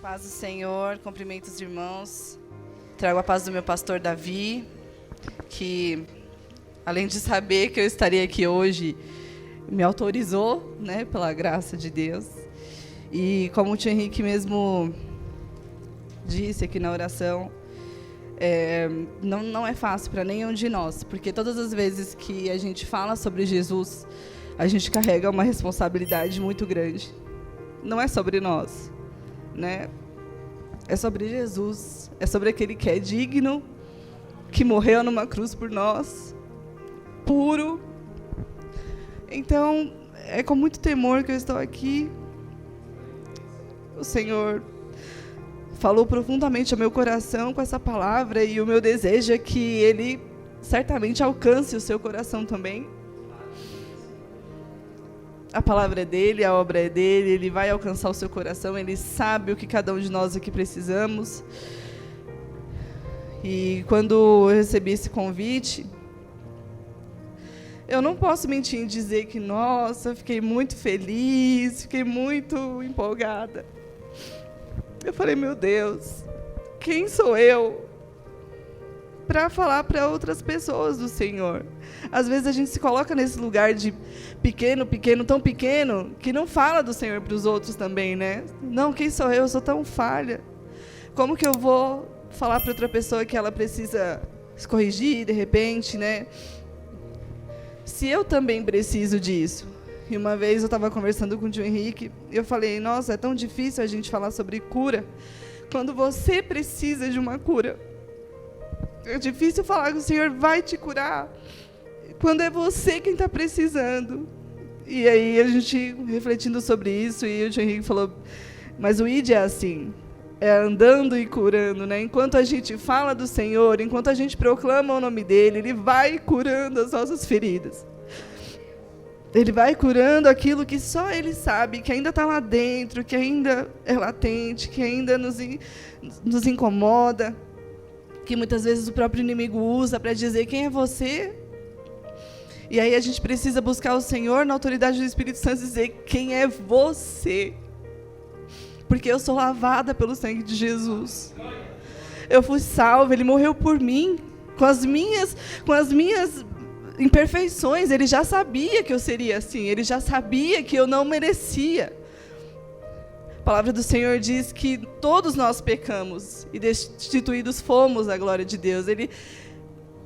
Paz do Senhor, cumprimento os irmãos. Trago a paz do meu pastor Davi, que, além de saber que eu estaria aqui hoje, me autorizou, né, pela graça de Deus. E como o tio Henrique mesmo disse aqui na oração, não é fácil para nenhum de nós, porque todas as vezes que a gente fala sobre Jesus, a gente carrega uma responsabilidade muito grande. Não é sobre nós, né? É sobre Jesus, é sobre aquele que é digno, que morreu numa cruz por nós, puro. Então, é com muito temor que eu estou aqui. O Senhor falou profundamente ao meu coração com essa palavra, e o meu desejo é que Ele certamente alcance o seu coração também. A palavra é dele, a obra é dele, ele vai alcançar o seu coração, ele sabe o que cada um de nós aqui precisamos. E quando eu recebi esse convite, eu não posso mentir em dizer que, nossa, fiquei muito feliz, fiquei muito empolgada. Eu falei, meu Deus, quem sou eu para falar para outras pessoas do Senhor? Às vezes a gente se coloca nesse lugar de pequeno, tão pequeno, que não fala do Senhor para os outros também, né? Não, quem sou eu? Eu sou tão falha. Como que eu vou falar para outra pessoa que ela precisa se corrigir de repente, né? Se eu também preciso disso. E uma vez eu estava conversando com o tio Henrique, e eu falei, nossa, é tão difícil a gente falar sobre cura, quando você precisa de uma cura. É difícil falar que o Senhor vai te curar quando é você quem está precisando. E aí a gente refletindo sobre isso, e o tio Henrique falou, mas o ID é assim, é andando e curando, né? Enquanto a gente fala do Senhor, enquanto a gente proclama o nome dele, ele vai curando as nossas feridas. Ele vai curando aquilo que só ele sabe, que ainda está lá dentro, que ainda é latente, que ainda nos incomoda, que muitas vezes o próprio inimigo usa para dizer quem é você. E aí a gente precisa buscar o Senhor na autoridade do Espírito Santo e dizer quem é você. Porque eu sou lavada pelo sangue de Jesus. Eu fui salva, Ele morreu por mim, com as minhas imperfeições. Ele já sabia que eu seria assim, Ele já sabia que eu não merecia. A palavra do Senhor diz que todos nós pecamos e destituídos fomos da glória de Deus. Ele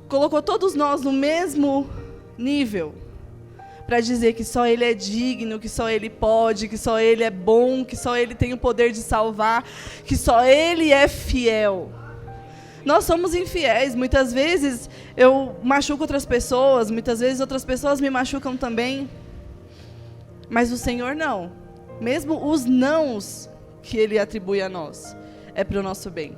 colocou todos nós no mesmo nível para dizer que só Ele é digno, que só Ele pode, que só Ele é bom, que só Ele tem o poder de salvar, que só Ele é fiel. Nós somos infiéis. Muitas vezes eu machuco outras pessoas, muitas vezes outras pessoas me machucam também. Mas o Senhor não. Mesmo os nãos que Ele atribui a nós, é para o nosso bem.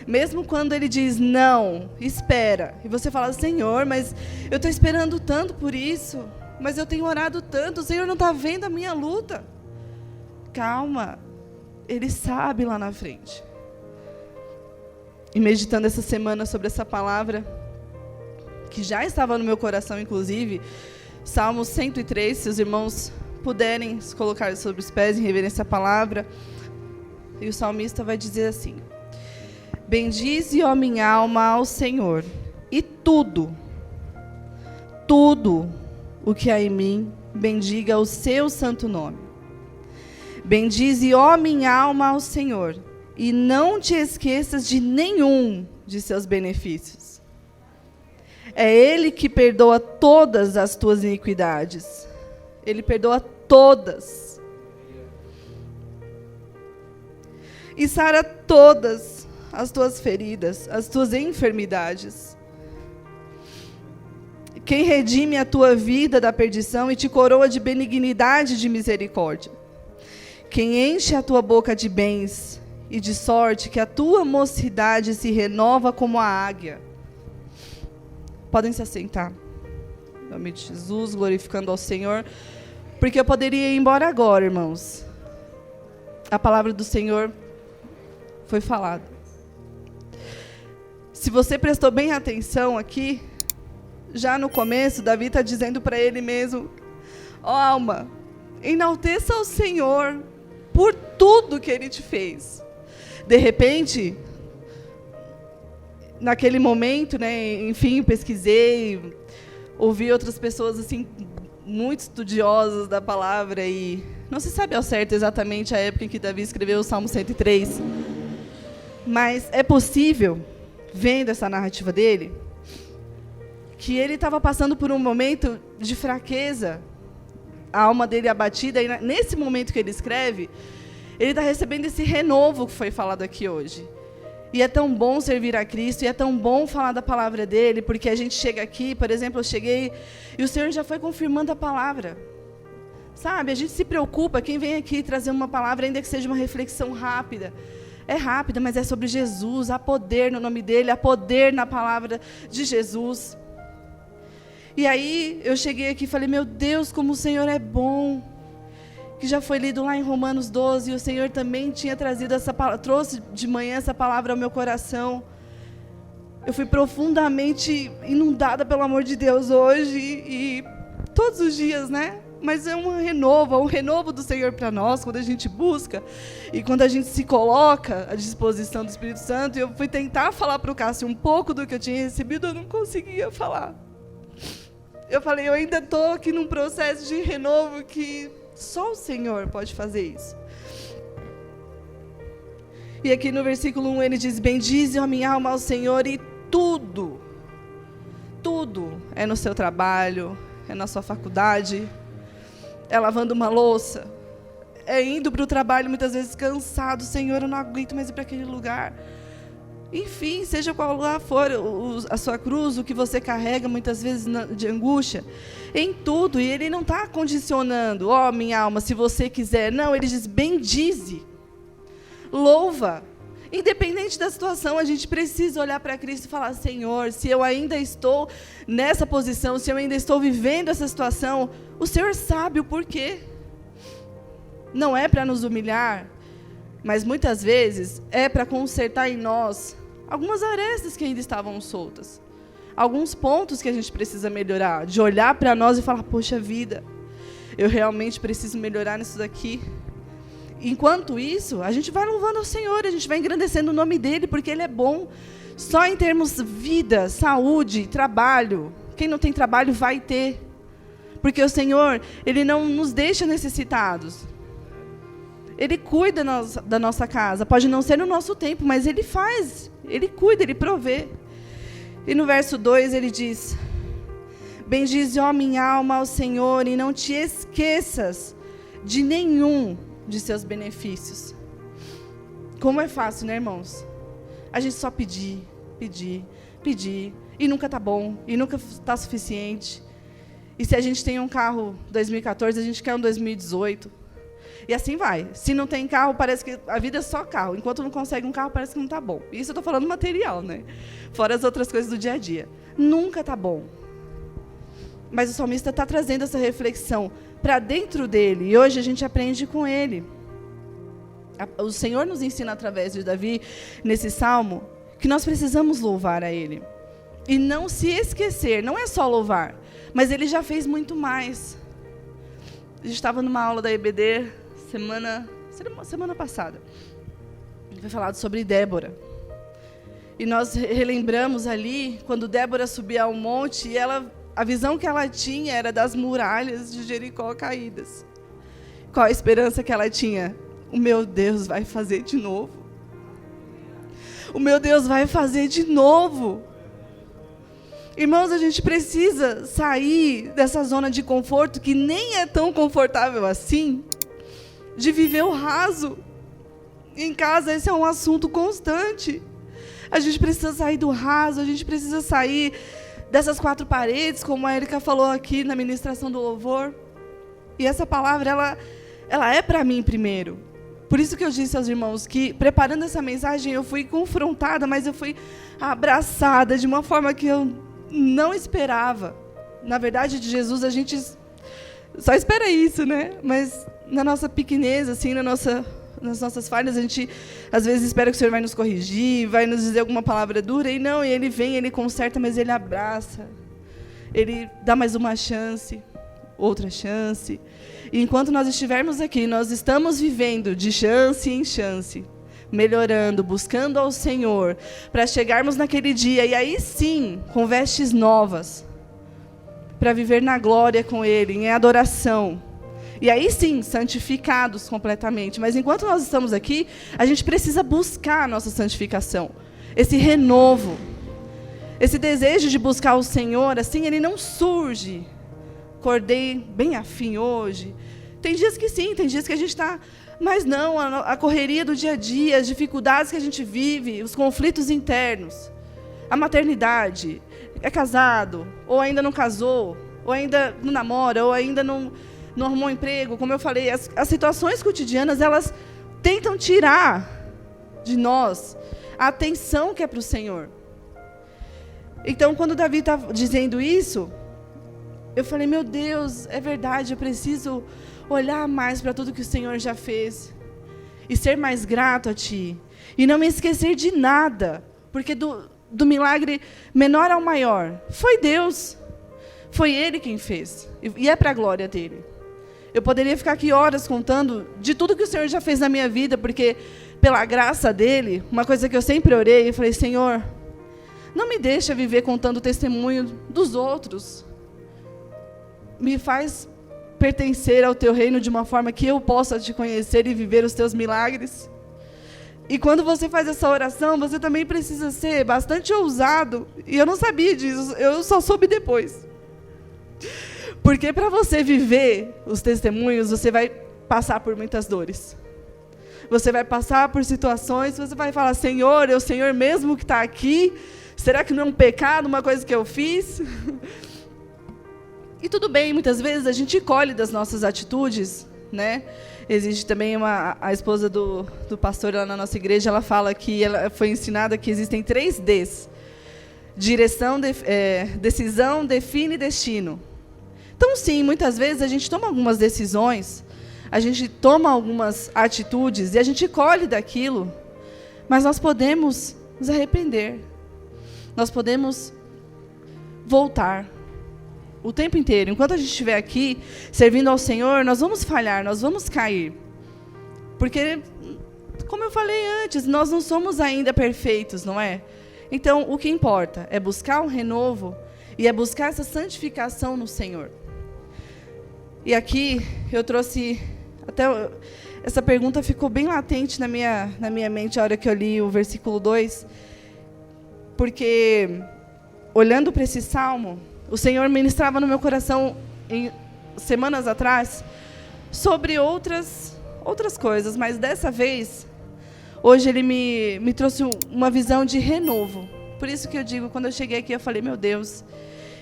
Mesmo quando Ele diz não, espera. E você fala, Senhor, mas eu estou esperando tanto por isso. Mas eu tenho orado tanto, o Senhor não está vendo a minha luta. Calma, Ele sabe lá na frente. E meditando essa semana sobre essa palavra, que já estava no meu coração, inclusive, Salmo 103, se os irmãos puderem se colocar sobre os pés em reverência à palavra. E o salmista vai dizer assim, bendize, ó minha alma, ao Senhor, e tudo o que há em mim, bendiga o seu santo nome. Bendize, ó minha alma, ao Senhor, e não te esqueças de nenhum de seus benefícios. É Ele que perdoa todas as tuas iniquidades. Ele perdoa todas. E sara todas as tuas feridas, as tuas enfermidades. Quem redime a tua vida da perdição e te coroa de benignidade e de misericórdia. Quem enche a tua boca de bens e de sorte, que a tua mocidade se renova como a águia. Podem se assentar. Em nome de Jesus, glorificando ao Senhor. Porque eu poderia ir embora agora, irmãos. A palavra do Senhor foi falada. Se você prestou bem atenção aqui, já no começo, Davi está dizendo para ele mesmo, ó alma, enalteça ao Senhor por tudo que Ele te fez. De repente, naquele momento, né, enfim, pesquisei, ouvi outras pessoas assim muito estudiosas da palavra e não se sabe ao certo exatamente a época em que Davi escreveu o Salmo 103, mas é possível, vendo essa narrativa dele, que ele estava passando por um momento de fraqueza, a alma dele abatida, e nesse momento que ele escreve, ele está recebendo esse renovo que foi falado aqui hoje. E é tão bom servir a Cristo, e é tão bom falar da palavra dele, porque a gente chega aqui, por exemplo, eu cheguei, e o Senhor já foi confirmando a palavra. Sabe, a gente se preocupa, quem vem aqui trazer uma palavra, ainda que seja uma reflexão rápida. É rápida, mas é sobre Jesus, há poder no nome dele, há poder na palavra de Jesus. E aí, eu cheguei aqui e falei, meu Deus, como o Senhor é bom. Que já foi lido lá em Romanos 12, e o Senhor também tinha trazido trouxe de manhã essa palavra ao meu coração. Eu fui profundamente inundada pelo amor de Deus hoje, e todos os dias, né? Mas é um renovo do Senhor para nós, quando a gente busca, e quando a gente se coloca à disposição do Espírito Santo. E eu fui tentar falar para o Cássio um pouco do que eu tinha recebido, eu não conseguia falar. Eu falei, eu ainda estou aqui num processo de renovo que só o Senhor pode fazer isso. E aqui no versículo 1 ele diz, bendize a minha alma ao Senhor, e tudo é no seu trabalho, é na sua faculdade, é lavando uma louça, é indo para o trabalho muitas vezes cansado, Senhor, eu não aguento mais ir para aquele lugar. Enfim, seja qual lugar for a sua cruz, o que você carrega muitas vezes de angústia, em tudo. E ele não está condicionando, ó, minha alma, se você quiser. Não, ele diz, bendize, louva. Independente da situação, a gente precisa olhar para Cristo e falar, Senhor, se eu ainda estou nessa posição, se eu ainda estou vivendo essa situação, o Senhor sabe o porquê. Não é para nos humilhar, mas muitas vezes é para consertar em nós algumas arestas que ainda estavam soltas. Alguns pontos que a gente precisa melhorar, de olhar para nós e falar, poxa vida, eu realmente preciso melhorar nisso daqui. Enquanto isso, a gente vai louvando ao Senhor, a gente vai engrandecendo o nome dele, porque ele é bom. Só em termos de vida, saúde, trabalho. Quem não tem trabalho vai ter. Porque o Senhor, ele não nos deixa necessitados. Ele cuida da nossa casa. Pode não ser no nosso tempo, mas ele faz. Ele cuida, ele provê. E no verso 2 ele diz, bendize, ó minha alma, ao Senhor, e não te esqueças de nenhum de seus benefícios. Como é fácil, né, irmãos? A gente só pedir, e nunca está bom, e nunca está suficiente. E se a gente tem um carro 2014, a gente quer um 2018. E assim vai. Se não tem carro, parece que a vida é só carro. Enquanto não consegue um carro, parece que não está bom. Isso eu estou falando material, né? Fora as outras coisas do dia a dia. Nunca está bom. Mas o salmista está trazendo essa reflexão para dentro dele. E hoje a gente aprende com ele. O Senhor nos ensina através de Davi, nesse salmo, que nós precisamos louvar a ele. E não se esquecer, não é só louvar, mas ele já fez muito mais. A gente estava numa aula da EBD semana passada. Foi falado sobre Débora. E nós relembramos ali, quando Débora subia ao monte, e a visão que ela tinha era das muralhas de Jericó caídas. Qual a esperança que ela tinha? O meu Deus vai fazer de novo. O meu Deus vai fazer de novo. Irmãos, a gente precisa sair dessa zona de conforto, que nem é tão confortável assim, de viver o raso. Em casa, esse é um assunto constante. A gente precisa sair do raso, a gente precisa sair dessas quatro paredes, como a Erika falou aqui na ministração do louvor. E essa palavra, ela é para mim primeiro. Por isso que eu disse aos irmãos que, preparando essa mensagem, eu fui confrontada, mas eu fui abraçada de uma forma que eu não esperava. Na verdade, de Jesus, a gente só espera isso, né? Mas na nossa pequenez, assim, nas nossas falhas, a gente às vezes espera que o Senhor vai nos corrigir, vai nos dizer alguma palavra dura, e não, e Ele vem, Ele conserta, mas Ele abraça. Ele dá mais uma chance, outra chance. E enquanto nós estivermos aqui, nós estamos vivendo de chance em chance, melhorando, buscando ao Senhor, para chegarmos naquele dia, e aí sim, com vestes novas, para viver na glória com Ele, em adoração. E aí sim, santificados completamente. Mas enquanto nós estamos aqui, a gente precisa buscar a nossa santificação. Esse renovo. Esse desejo de buscar o Senhor, assim, ele não surge. Acordei bem afim hoje. Tem dias que sim, tem dias que a gente está... Mas não, a correria do dia a dia, as dificuldades que a gente vive, os conflitos internos. A maternidade, é casado, ou ainda não casou, ou ainda não namora, ou ainda não arrumou um emprego. Como eu falei, as situações cotidianas, elas tentam tirar de nós a atenção que é para o Senhor. Então, quando Davi está dizendo isso, eu falei, meu Deus, é verdade, eu preciso olhar mais para tudo que o Senhor já fez e ser mais grato a Ti. E não me esquecer de nada, porque do milagre menor ao maior, foi Deus. Foi Ele quem fez. E é para a glória dEle. Eu poderia ficar aqui horas contando de tudo que o Senhor já fez na minha vida, porque pela graça dEle, uma coisa que eu sempre orei, eu falei, Senhor, não me deixa viver contando o testemunho dos outros. Me faz pertencer ao Teu reino de uma forma que eu possa Te conhecer e viver os Teus milagres. E quando você faz essa oração, você também precisa ser bastante ousado. E eu não sabia disso, eu só soube depois. Porque para você viver os testemunhos, você vai passar por muitas dores. Você vai passar por situações, você vai falar, Senhor, é o Senhor mesmo que está aqui? Será que não é um pecado, uma coisa que eu fiz? E tudo bem, muitas vezes a gente colhe das nossas atitudes, né? Existe também a esposa do pastor lá na nossa igreja, ela fala que ela foi ensinada que existem 3 Ds. Direção, decisão, define e destino. Então, sim, muitas vezes a gente toma algumas decisões, a gente toma algumas atitudes e a gente colhe daquilo, mas nós podemos nos arrepender. Nós podemos voltar o tempo inteiro. Enquanto a gente estiver aqui, servindo ao Senhor, nós vamos falhar, nós vamos cair. Porque, como eu falei antes, nós não somos ainda perfeitos, não é? Então, o que importa é buscar um renovo e é buscar essa santificação no Senhor. E aqui, eu trouxe... Até essa pergunta ficou bem latente na minha mente a hora que eu li o versículo 2, porque, olhando para esse salmo, o Senhor ministrava no meu coração, semanas atrás, sobre outras coisas, mas dessa vez, hoje Ele me trouxe uma visão de renovo. Por isso que eu digo, quando eu cheguei aqui, eu falei, meu Deus,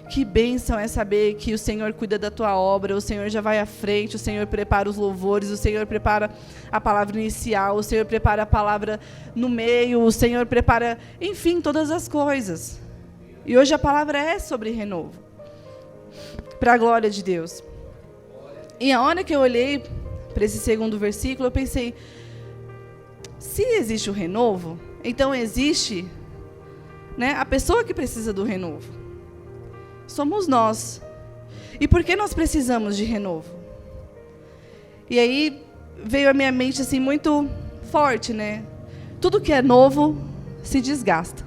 que bênção é saber que o Senhor cuida da tua obra, o Senhor já vai à frente, o Senhor prepara os louvores, o Senhor prepara a palavra inicial, o Senhor prepara a palavra no meio, o Senhor prepara, enfim, todas as coisas. E hoje a palavra é sobre renovo, para a glória de Deus. E a hora que eu olhei para esse segundo versículo, eu pensei, se existe o renovo, então existe, né, a pessoa que precisa do renovo. Somos nós. E por que nós precisamos de renovo? E aí veio à minha mente assim muito forte, né? Tudo que é novo se desgasta.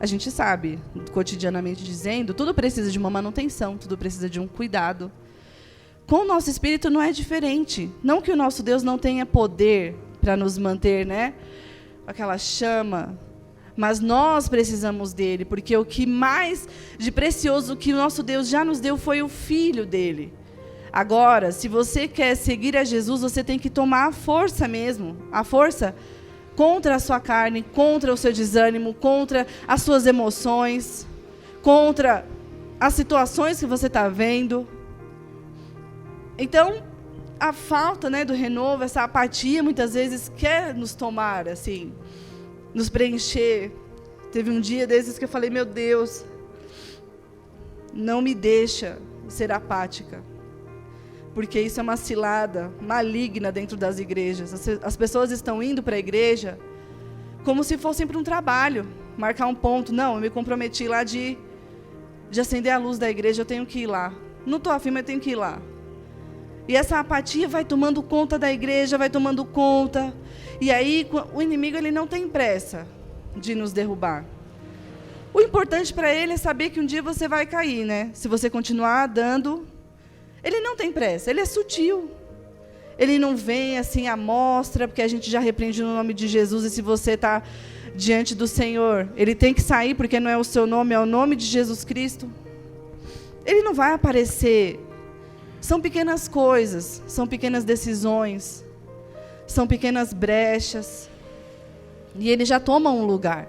A gente sabe, cotidianamente dizendo, tudo precisa de uma manutenção, tudo precisa de um cuidado. Com o nosso espírito não é diferente. Não que o nosso Deus não tenha poder para nos manter, né? Aquela chama. Mas nós precisamos dele, porque o que mais de precioso que o nosso Deus já nos deu foi o Filho dele. Agora, se você quer seguir a Jesus, você tem que tomar a força mesmo, a força contra a sua carne, contra o seu desânimo, contra as suas emoções, contra as situações que você está vendo. Então, a falta, né, do renovo, essa apatia, muitas vezes quer nos tomar, assim, nos preencher. Teve um dia desses que eu falei, meu Deus, não me deixa ser apática, porque isso é uma cilada maligna dentro das igrejas. As pessoas estão indo para a igreja como se fossem para um trabalho, marcar um ponto. Não, eu me comprometi lá de acender a luz da igreja, eu tenho que ir lá. Não estou afim, mas tenho que ir lá. E essa apatia vai tomando conta da igreja, vai tomando conta. E aí, o inimigo ele não tem pressa de nos derrubar. O importante para ele é saber que um dia você vai cair, né? Se você continuar dando, ele não tem pressa, ele é sutil. Ele não vem assim à mostra, porque a gente já repreende no nome de Jesus, e se você está diante do Senhor, ele tem que sair, porque não é o seu nome, é o nome de Jesus Cristo. Ele não vai aparecer. São pequenas coisas, são pequenas decisões, são pequenas brechas, e ele já toma um lugar.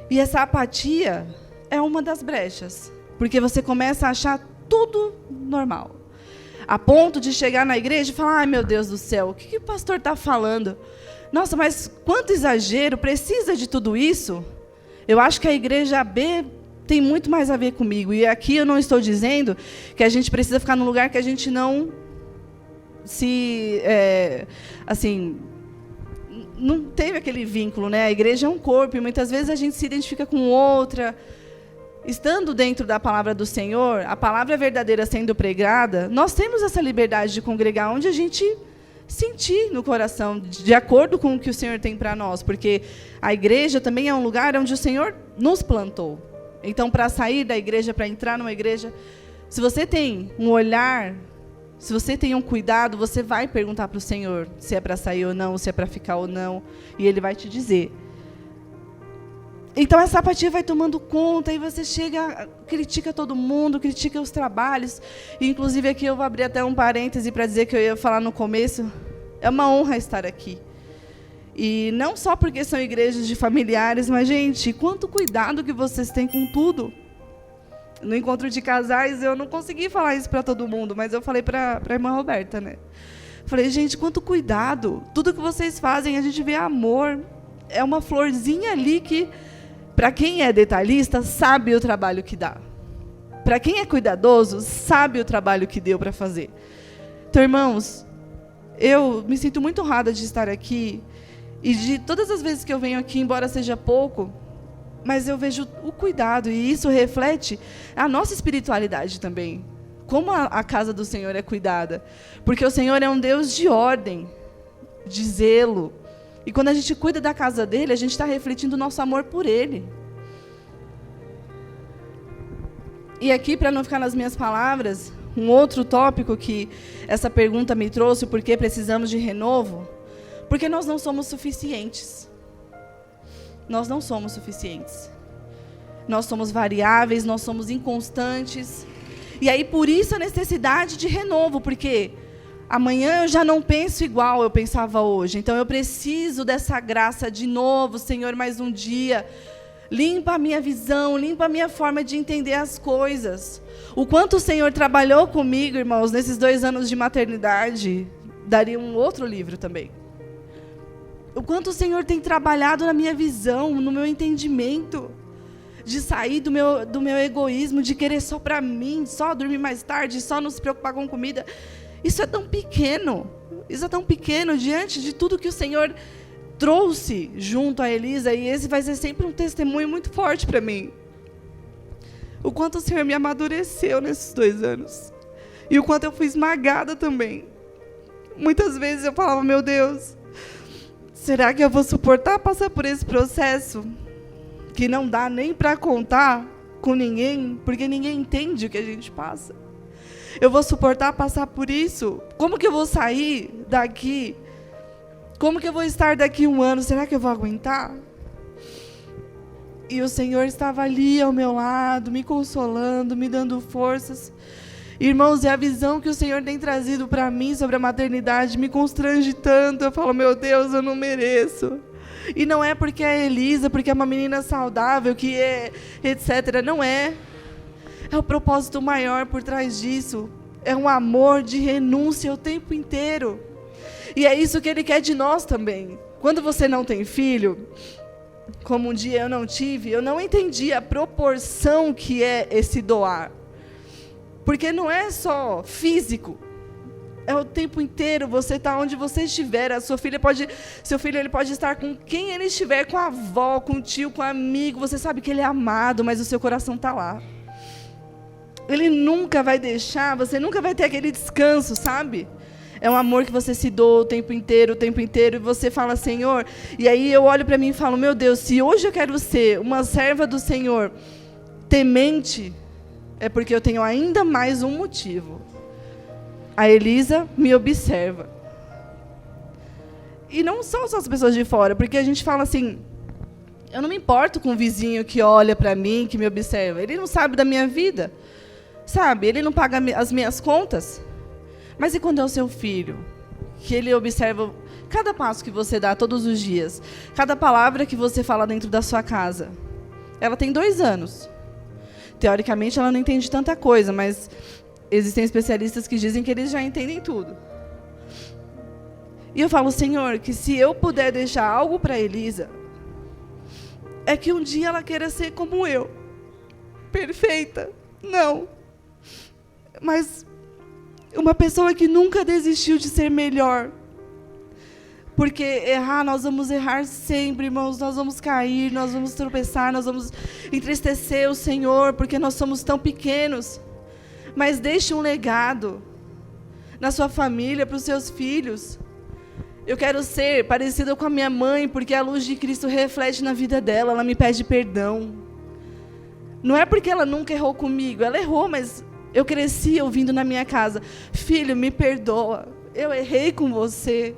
E essa apatia é uma das brechas, porque você começa a achar tudo normal, a ponto de chegar na igreja e falar: ai meu Deus do céu, o que o pastor está falando? Nossa, mas quanto exagero, precisa de tudo isso? Eu acho que a igreja B tem muito mais a ver comigo. E aqui eu não estou dizendo que a gente precisa ficar num lugar que a gente não não teve aquele vínculo, né? A igreja é um corpo, e muitas vezes a gente se identifica com outra. Estando dentro da palavra do Senhor, a palavra verdadeira sendo pregada, nós temos essa liberdade de congregar onde a gente sentir no coração, de acordo com o que o Senhor tem para nós, porque a igreja também é um lugar onde o Senhor nos plantou. Então, para sair da igreja, para entrar numa igreja, se você tem um olhar, se você tem um cuidado, você vai perguntar para o Senhor se é para sair ou não, se é para ficar ou não, e Ele vai te dizer. Então, essa apatia vai tomando conta, e você chega, critica todo mundo, critica os trabalhos. E, inclusive, aqui eu vou abrir até um parêntese para dizer que eu ia falar no começo. É uma honra estar aqui. E não só porque são igrejas de familiares, mas, gente, quanto cuidado que vocês têm com tudo. No encontro de casais, eu não consegui falar isso para todo mundo, mas eu falei para a irmã Roberta, né? Falei, gente, quanto cuidado. Tudo que vocês fazem, a gente vê amor. É uma florzinha ali que, para quem é detalhista, sabe o trabalho que dá. Para quem é cuidadoso, sabe o trabalho que deu para fazer. Então, irmãos, eu me sinto muito honrada de estar aqui. E de todas as vezes que eu venho aqui, embora seja pouco, mas eu vejo o cuidado, e isso reflete a nossa espiritualidade também. Como a casa do Senhor é cuidada. Porque o Senhor é um Deus de ordem, de zelo. E quando a gente cuida da casa dele, a gente está refletindo o nosso amor por ele. E aqui, para não ficar nas minhas palavras, um outro tópico que essa pergunta me trouxe, por que precisamos de renovo? Porque nós não somos suficientes. Nós não somos suficientes. Nós somos variáveis, nós somos inconstantes. E aí, por isso, a necessidade de renovo, porque amanhã eu já não penso igual eu pensava hoje. Então, eu preciso dessa graça de novo, Senhor, mais um dia. Limpa a minha visão, limpa a minha forma de entender as coisas. O quanto o Senhor trabalhou comigo, irmãos, nesses 2 anos de maternidade, daria um outro livro também. O quanto o Senhor tem trabalhado na minha visão, no meu entendimento, de sair do meu egoísmo, de querer só para mim, só dormir mais tarde, só não se preocupar com comida. Isso é tão pequeno diante de tudo que o Senhor trouxe junto a Elisa, e esse vai ser sempre um testemunho muito forte para mim. O quanto o Senhor me amadureceu nesses 2 anos, e o quanto eu fui esmagada também. Muitas vezes eu falava, meu Deus, será que eu vou suportar passar por esse processo? Que não dá nem para contar com ninguém, porque ninguém entende o que a gente passa. Eu vou suportar passar por isso? Como que eu vou sair daqui? Como que eu vou estar daqui 1 ano? Será que eu vou aguentar? E o Senhor estava ali ao meu lado, me consolando, me dando forças. Irmãos, e a visão que o Senhor tem trazido para mim sobre a maternidade me constrange tanto. Eu falo, meu Deus, eu não mereço. E não é porque é Elisa, porque é uma menina saudável, que é, etc. Não é. É o propósito maior por trás disso. É um amor de renúncia o tempo inteiro. E é isso que Ele quer de nós também. Quando você não tem filho, como um dia eu não tive, eu não entendi a proporção que é esse doar. Porque não é só físico, é o tempo inteiro. Você está onde você estiver. Seu filho ele pode estar com quem ele estiver, com a avó, com o tio, com o amigo. Você sabe que ele é amado, mas o seu coração está lá. Ele nunca vai deixar, você nunca vai ter aquele descanso, sabe? É um amor que você se doa o tempo inteiro, e você fala, Senhor, e aí eu olho para mim e falo, meu Deus, se hoje eu quero ser uma serva do Senhor temente, é porque eu tenho ainda mais um motivo. A Elisa me observa. E não são só as pessoas de fora, porque a gente fala assim, eu não me importo com o vizinho que olha para mim, que me observa. Ele não sabe da minha vida, sabe? Ele não paga as minhas contas. Mas e quando é o seu filho? Que ele observa cada passo que você dá todos os dias, cada palavra que você fala dentro da sua casa. Ela tem 2 anos. Teoricamente, ela não entende tanta coisa, mas existem especialistas que dizem que eles já entendem tudo. E eu falo, Senhor, que se eu puder deixar algo para Elisa, é que um dia ela queira ser como eu. Perfeita. Não. Mas uma pessoa que nunca desistiu de ser melhor. Porque errar, nós vamos errar sempre, irmãos. Nós vamos cair, nós vamos tropeçar, nós vamos entristecer o Senhor, porque nós somos tão pequenos. Mas deixe um legado na sua família, para os seus filhos. Eu quero ser parecida com a minha mãe, porque a luz de Cristo reflete na vida dela, ela me pede perdão. Não é porque ela nunca errou comigo, ela errou, mas eu cresci ouvindo na minha casa, filho, me perdoa, eu errei com você.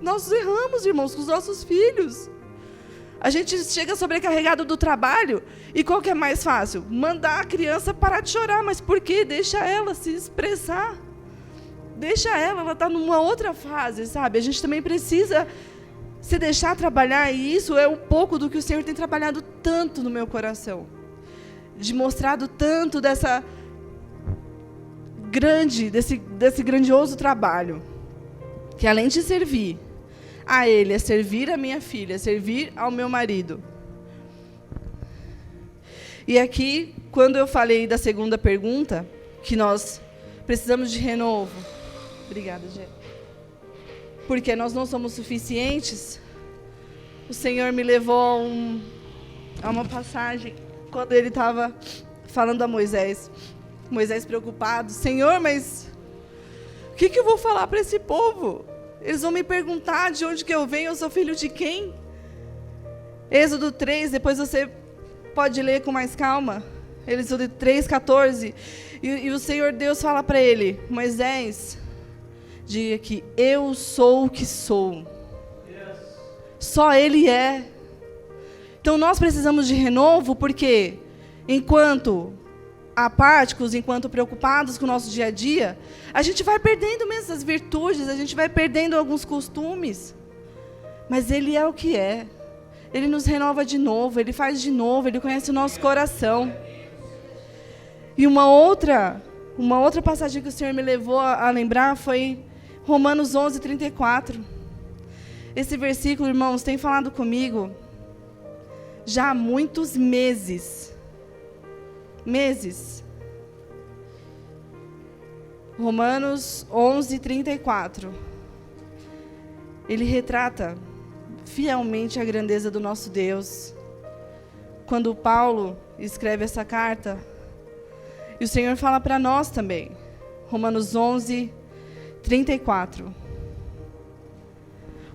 Nós erramos, irmãos, com os nossos filhos. A gente chega sobrecarregado do trabalho, e qual que é mais fácil? Mandar a criança parar de chorar, mas por quê? Deixa ela se expressar. Deixa ela está numa outra fase, sabe? A gente também precisa se deixar trabalhar, e isso é um pouco do que o Senhor tem trabalhado tanto no meu coração. De mostrado tanto desse grandioso trabalho, que além de servir a Ele, é servir a minha filha, é servir ao meu marido. E aqui, quando eu falei da segunda pergunta, que nós precisamos de renovo, obrigada, Gê. Porque nós não somos suficientes. O Senhor me levou a uma passagem, quando Ele estava falando a Moisés. Moisés preocupado. Senhor, mas o que eu vou falar para esse povo? Eles vão me perguntar de onde que eu venho, eu sou filho de quem? Êxodo 3, depois você pode ler com mais calma. Êxodo 3, 14. E o Senhor Deus fala para ele, Moisés, diga que eu sou o que sou. Só Ele é. Então nós precisamos de renovo, porque enquanto apáticos, enquanto preocupados com o nosso dia a dia, a gente vai perdendo mesmo essas virtudes, a gente vai perdendo alguns costumes. Mas Ele é o que é. Ele nos renova de novo, Ele faz de novo, Ele conhece o nosso coração. E uma outra passagem que o Senhor me levou a lembrar foi Romanos 11, 34. Esse versículo, irmãos, tem falado comigo já há muitos meses. Romanos 11, 34. Ele retrata fielmente a grandeza do nosso Deus. Quando Paulo escreve essa carta, e o Senhor fala para nós também. Romanos 11, 34.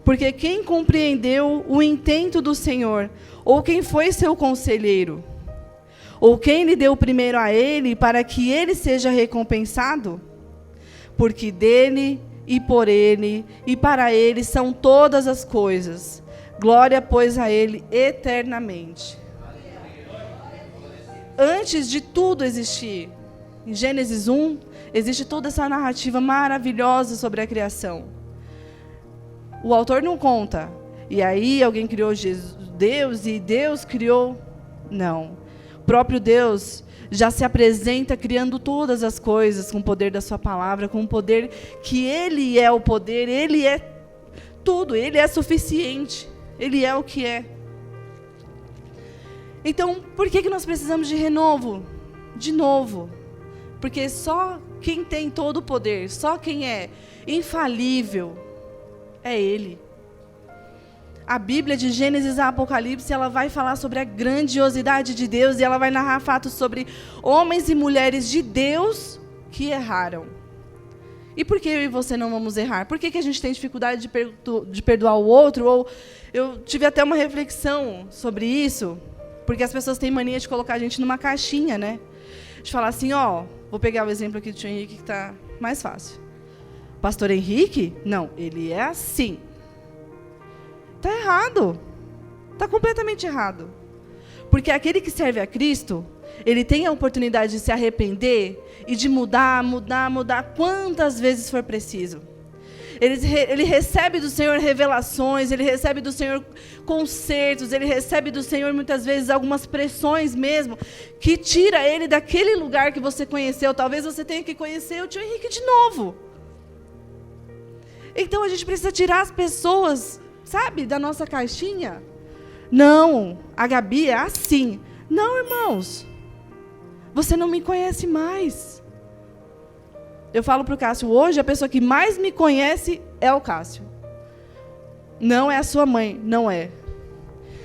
Porque quem compreendeu o intento do Senhor, ou quem foi seu conselheiro, ou quem lhe deu primeiro a Ele, para que Ele seja recompensado? Porque dele, e por Ele, e para Ele são todas as coisas. Glória, pois, a Ele eternamente. Antes de tudo existir, em Gênesis 1, existe toda essa narrativa maravilhosa sobre a criação. O autor não conta. E aí alguém criou Deus e Deus criou... Não. O próprio Deus já se apresenta criando todas as coisas com o poder da sua palavra, com o poder que Ele é o poder, Ele é tudo, Ele é suficiente, Ele é o que é. Então, por que nós precisamos de renovo? De novo. Porque só quem tem todo o poder, só quem é infalível, é Ele. A Bíblia, de Gênesis a Apocalipse, ela vai falar sobre a grandiosidade de Deus, e ela vai narrar fatos sobre homens e mulheres de Deus que erraram. E por que eu e você não vamos errar? Por que a gente tem dificuldade de perdoar o outro? Ou eu tive até uma reflexão sobre isso, porque as pessoas têm mania de colocar a gente numa caixinha, né? De falar assim, vou pegar o exemplo aqui do tio Henrique, que está mais fácil. Pastor Henrique? Não, ele é assim. Está errado. Está completamente errado. Porque aquele que serve a Cristo, ele tem a oportunidade de se arrepender e de mudar quantas vezes for preciso. Ele recebe do Senhor revelações, ele recebe do Senhor consertos, ele recebe do Senhor muitas vezes algumas pressões mesmo, que tira ele daquele lugar que você conheceu. Talvez você tenha que conhecer o tio Henrique de novo. Então a gente precisa tirar as pessoas, sabe, da nossa caixinha. Não, a Gabi é assim. Não, irmãos, você não me conhece mais. Eu falo para o Cássio, hoje a pessoa que mais me conhece é o Cássio. Não é a sua mãe, não é.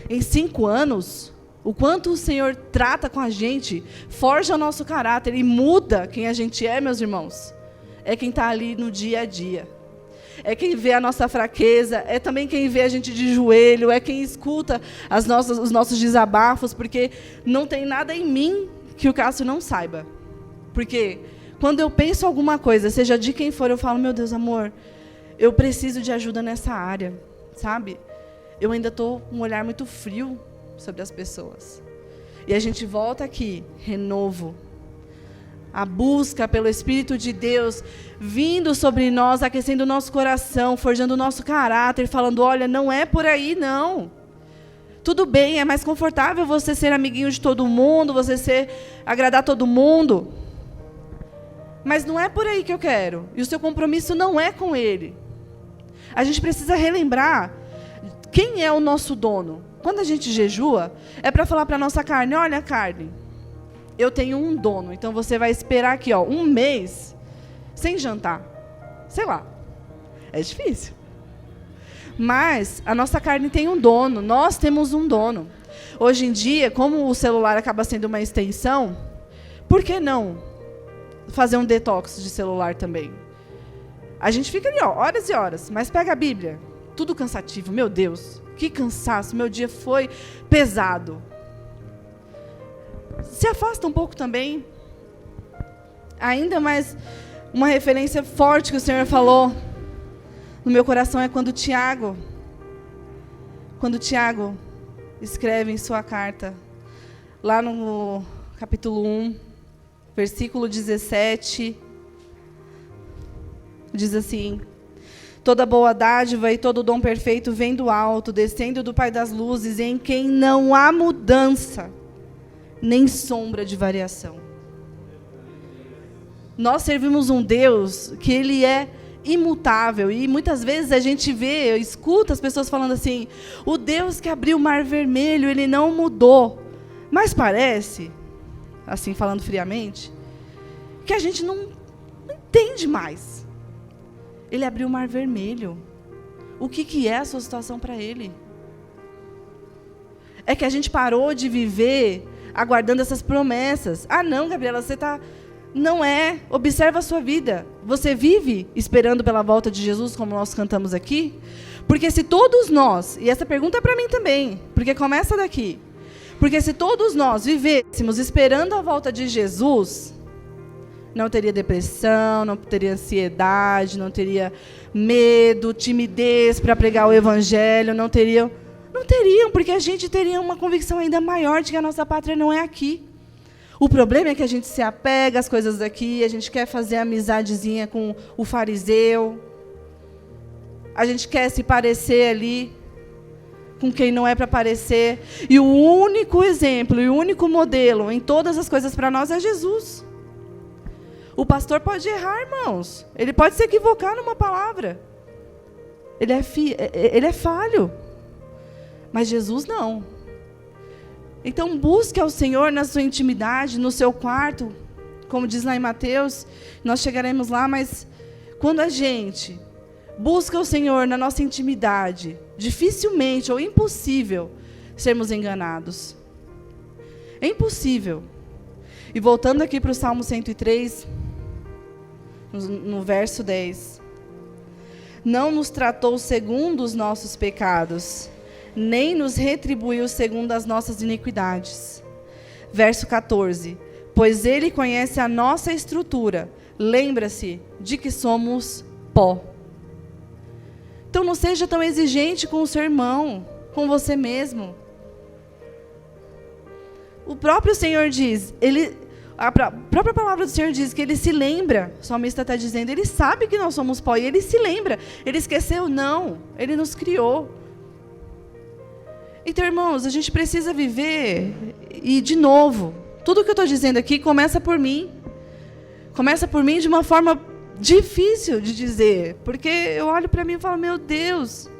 Em 5 anos, o quanto o Senhor trata com a gente, forja o nosso caráter e muda quem a gente é, meus irmãos. É quem está ali no dia a dia. É quem vê a nossa fraqueza, é também quem vê a gente de joelho, é quem escuta os nossos desabafos, porque não tem nada em mim que o Cássio não saiba. Porque quando eu penso alguma coisa, seja de quem for, eu falo, meu Deus, amor, eu preciso de ajuda nessa área, sabe? Eu ainda estou com um olhar muito frio sobre as pessoas. E a gente volta aqui, renovo. A busca pelo Espírito de Deus vindo sobre nós, aquecendo o nosso coração, forjando o nosso caráter, falando, olha, não é por aí, não. Tudo bem, é mais confortável você ser amiguinho de todo mundo, agradar todo mundo. Mas não é por aí que eu quero. E o seu compromisso não é com Ele. A gente precisa relembrar quem é o nosso dono. Quando a gente jejua, é para falar para a nossa carne, olha, carne, eu tenho um dono, então você vai esperar aqui, 1 mês, sem jantar. Sei lá, é difícil. Mas a nossa carne tem um dono, nós temos um dono. Hoje em dia, como o celular acaba sendo uma extensão, por que não fazer um detox de celular também? A gente fica ali, horas e horas, mas pega a Bíblia, tudo cansativo, meu Deus, que cansaço, meu dia foi pesado. Se afasta um pouco também. Ainda mais uma referência forte que o Senhor falou no meu coração é quando Tiago escreve em sua carta, lá no capítulo 1, versículo 17, diz assim: toda boa dádiva e todo dom perfeito vem do alto, descendo do Pai das luzes, em quem não há mudança, nem sombra de variação. Nós servimos um Deus que Ele é imutável, e muitas vezes a gente escuta as pessoas falando assim, o Deus que abriu o mar vermelho, Ele não mudou. Mas parece, assim falando friamente, que a gente não entende mais. Ele abriu o mar vermelho. O que é a sua situação para Ele? É que a gente parou de viver aguardando essas promessas. Ah, não, Gabriela, você está... Não é. Observa a sua vida. Você vive esperando pela volta de Jesus, como nós cantamos aqui? Porque se todos nós, e essa pergunta é para mim também, porque começa daqui, porque se todos nós vivêssemos esperando a volta de Jesus, não teria depressão, não teria ansiedade, não teria medo, timidez para pregar o Evangelho, não teriam, porque a gente teria uma convicção ainda maior de que a nossa pátria não é aqui. O problema é que a gente se apega às coisas daqui, a gente quer fazer amizadezinha com o fariseu, a gente quer se parecer ali com quem não é para parecer. E o único exemplo, e o único modelo em todas as coisas para nós é Jesus. O pastor pode errar, irmãos. Ele pode se equivocar numa palavra. Ele é falho. Mas Jesus não. Então busque ao Senhor na sua intimidade, no seu quarto. Como diz lá em Mateus, nós chegaremos lá, mas quando a gente busca o Senhor na nossa intimidade, dificilmente ou impossível sermos enganados. É impossível. E voltando aqui para o Salmo 103, no verso 10. Não nos tratou segundo os nossos pecados, nem nos retribuiu segundo as nossas iniquidades. Verso 14. Pois Ele conhece a nossa estrutura, lembra-se de que somos pó. Então não seja tão exigente com o seu irmão, com você mesmo. O próprio Senhor diz, a própria palavra do Senhor diz que Ele se lembra, o salmista está dizendo, Ele sabe que nós somos pó, e Ele se lembra. Ele esqueceu? Não, Ele nos criou. Então, irmãos, a gente precisa viver, e de novo, tudo que eu estou dizendo aqui começa por mim. Começa por mim de uma forma difícil de dizer, porque eu olho para mim e falo, meu Deus,